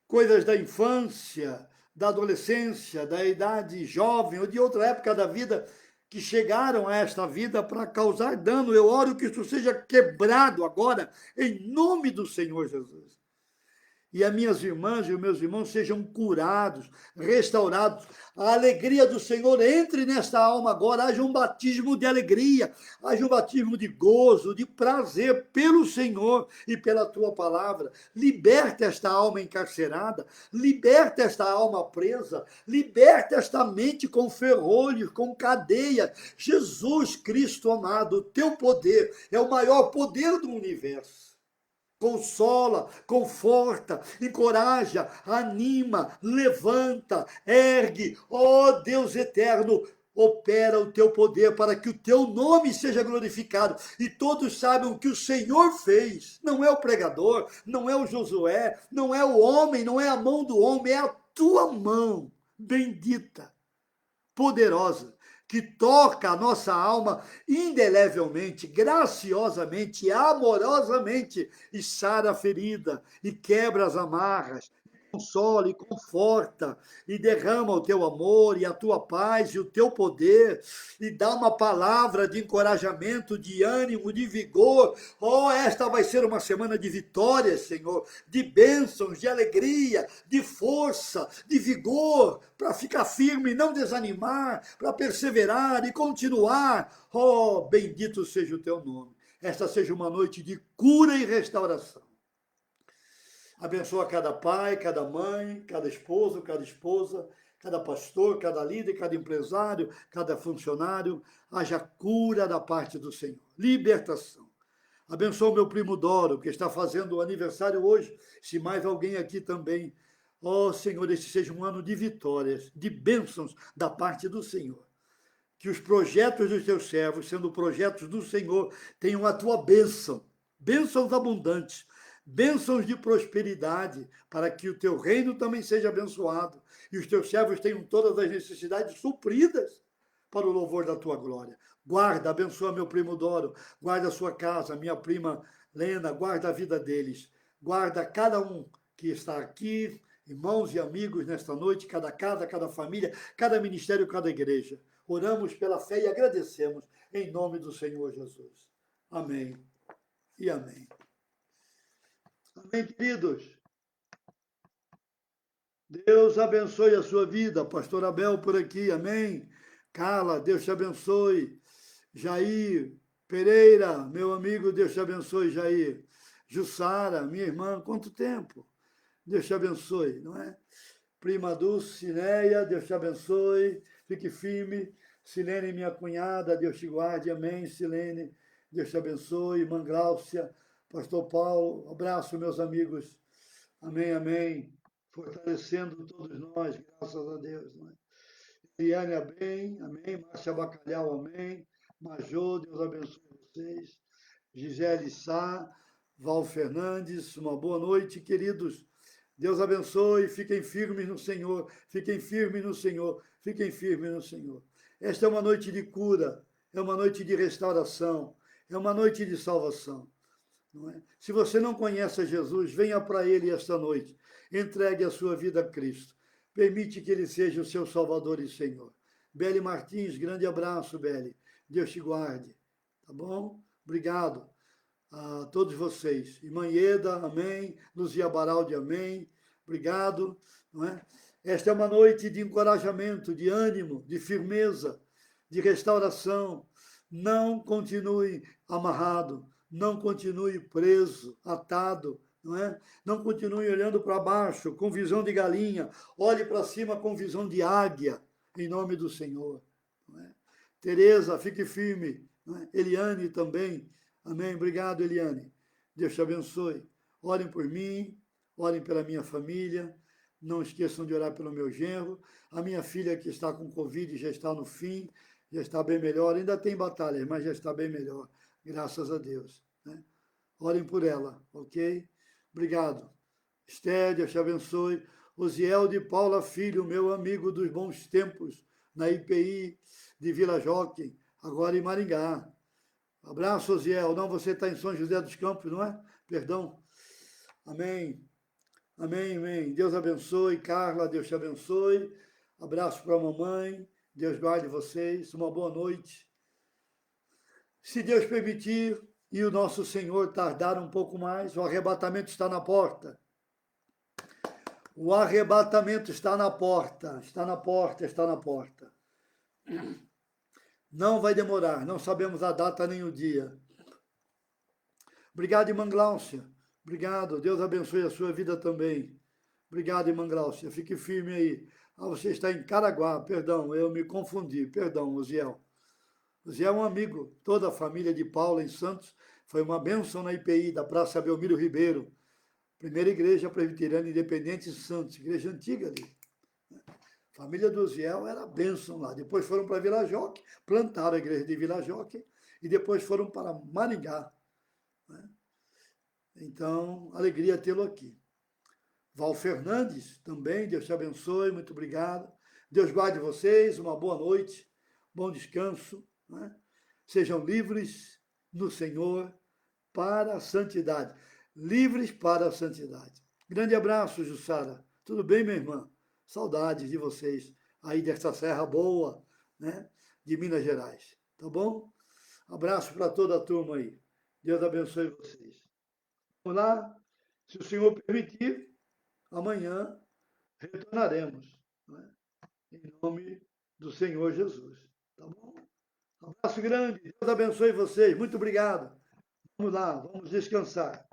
coisas da infância, da adolescência, da idade jovem ou de outra época da vida que chegaram a esta vida para causar dano. Eu oro que isso seja quebrado agora, em nome do Senhor Jesus. E as minhas irmãs e os meus irmãos sejam curados, restaurados. A alegria do Senhor entre nesta alma agora. Haja um batismo de alegria, haja um batismo de gozo, de prazer pelo Senhor e pela tua palavra. Liberta esta alma encarcerada, liberta esta alma presa, liberta esta mente com ferrolhos, com cadeias. Jesus Cristo amado, o teu poder é o maior poder do universo. Consola, conforta, encoraja, anima, levanta, ergue. Ó Deus eterno, opera o teu poder para que o teu nome seja glorificado e todos saibam o que o Senhor fez. Não é o pregador, não é o Josué, não é o homem, não é a mão do homem, é a tua mão bendita, poderosa, que toca a nossa alma indelevelmente, graciosamente, amorosamente, e sara a ferida, e quebra as amarras, consola e conforta, e derrama o teu amor, e a tua paz, e o teu poder, e dá uma palavra de encorajamento, de ânimo, de vigor. Oh, esta vai ser uma semana de vitórias, Senhor, de bênçãos, de alegria, de força, de vigor, para ficar firme, não desanimar, para perseverar e continuar. Oh, bendito seja o teu nome. Esta seja uma noite de cura e restauração. Abençoa cada pai, cada mãe, cada esposo, cada esposa, cada pastor, cada líder, cada empresário, cada funcionário. Haja cura da parte do Senhor, libertação. Abençoa o meu primo Doro, que está fazendo o aniversário hoje, se mais alguém aqui também. Ó Senhor, este seja um ano de vitórias, de bênçãos da parte do Senhor. Que os projetos dos teus servos, sendo projetos do Senhor, tenham a tua bênção, bênçãos abundantes, bênçãos de prosperidade, para que o teu reino também seja abençoado e os teus servos tenham todas as necessidades supridas para o louvor da tua glória. Guarda, abençoa meu primo Doro, guarda a sua casa, minha prima Lena, guarda a vida deles, guarda cada um que está aqui, irmãos e amigos nesta noite, cada casa, cada família, cada ministério, cada igreja. Oramos pela fé e agradecemos em nome do Senhor Jesus. Amém e amém. Amém, queridos. Deus abençoe a sua vida. Pastor Abel por aqui, amém. Carla, Deus te abençoe. Jair Pereira, meu amigo, Deus te abençoe, Jair. Jussara, minha irmã, quanto tempo? Deus te abençoe, não é? Prima Dulce, Cineia, Deus te abençoe, fique firme. Silene, minha cunhada, Deus te guarde, amém. Silene, Deus te abençoe. Irmã Gláucia, Pastor Paulo, abraço, meus amigos, amém, amém. Fortalecendo todos nós, graças a Deus, não é? Eliane, amém. Márcia Bacalhau, amém. Major, Deus abençoe vocês. Gisele Sá, Val Fernandes, uma boa noite, queridos. Deus abençoe, fiquem firmes no Senhor, fiquem firmes no Senhor, fiquem firmes no Senhor. Esta é uma noite de cura, é uma noite de restauração, é uma noite de salvação. Não é? Se você não conhece a Jesus, venha para Ele esta noite, entregue a sua vida a Cristo, permite que Ele seja o seu Salvador e Senhor. Beli Martins, grande abraço, Beli, Deus te guarde, tá bom? Obrigado a todos vocês. Irmã Ieda, amém. Luzia Baraldi, amém. Obrigado. Não é? Esta é uma noite de encorajamento, de ânimo, de firmeza, de restauração. Não continue amarrado, não continue preso, atado, não é? Não continue olhando para baixo com visão de galinha, olhe para cima com visão de águia, em nome do Senhor. Não é? Tereza, fique firme. Não é? Eliane também. Amém. Obrigado, Eliane. Deus te abençoe. Orem por mim, orem pela minha família. Não esqueçam de orar pelo meu genro. A minha filha que está com Covid já está no fim, já está bem melhor. Ainda tem batalhas, mas já está bem melhor. Graças a Deus. Né? Orem por ela, ok? Obrigado. Esther, Deus te abençoe. Osiel de Paula Filho, meu amigo dos bons tempos, na IPI de Vila Jockey, agora em Maringá. Abraço, Osiel. Não, você está em São José dos Campos, não é? Perdão. Amém. Amém, amém. Deus abençoe. Carla, Deus te abençoe. Abraço para a mamãe. Deus guarde vocês. Uma boa noite. Se Deus permitir e o nosso Senhor tardar um pouco mais, o arrebatamento está na porta. O arrebatamento está na porta. Está na porta, está na porta. Não vai demorar. Não sabemos a data nem o dia. Obrigado, irmã Gláucia. Obrigado. Deus abençoe a sua vida também. Obrigado, irmã Gláucia. Fique firme aí. Ah, você está em Caraguá. Perdão, eu me confundi. Perdão, Osiel. Osiel é um amigo. Toda a família de Paulo em Santos foi uma bênção na IPI da Praça Belmiro Ribeiro. Primeira igreja presbiteriana independente em Santos. Igreja antiga ali. A família do Osiel era bênção lá. Depois foram para Vila Jockey, plantaram a igreja de Vila Jockey e depois foram para Maringá. Então, alegria tê-lo aqui. Val Fernandes, também, Deus te abençoe, muito obrigado. Deus guarde vocês, uma boa noite, bom descanso. Né? Sejam livres no Senhor para a santidade. Livres para a santidade. Grande abraço, Jussara. Tudo bem, minha irmã? Saudades de vocês aí dessa serra boa, né? De Minas Gerais. Tá bom? Abraço para toda a turma aí. Deus abençoe vocês. Vamos lá, se o Senhor permitir, amanhã retornaremos, né? Em nome do Senhor Jesus, tá bom? Um abraço grande, Deus abençoe vocês, muito obrigado. Vamos lá, vamos descansar.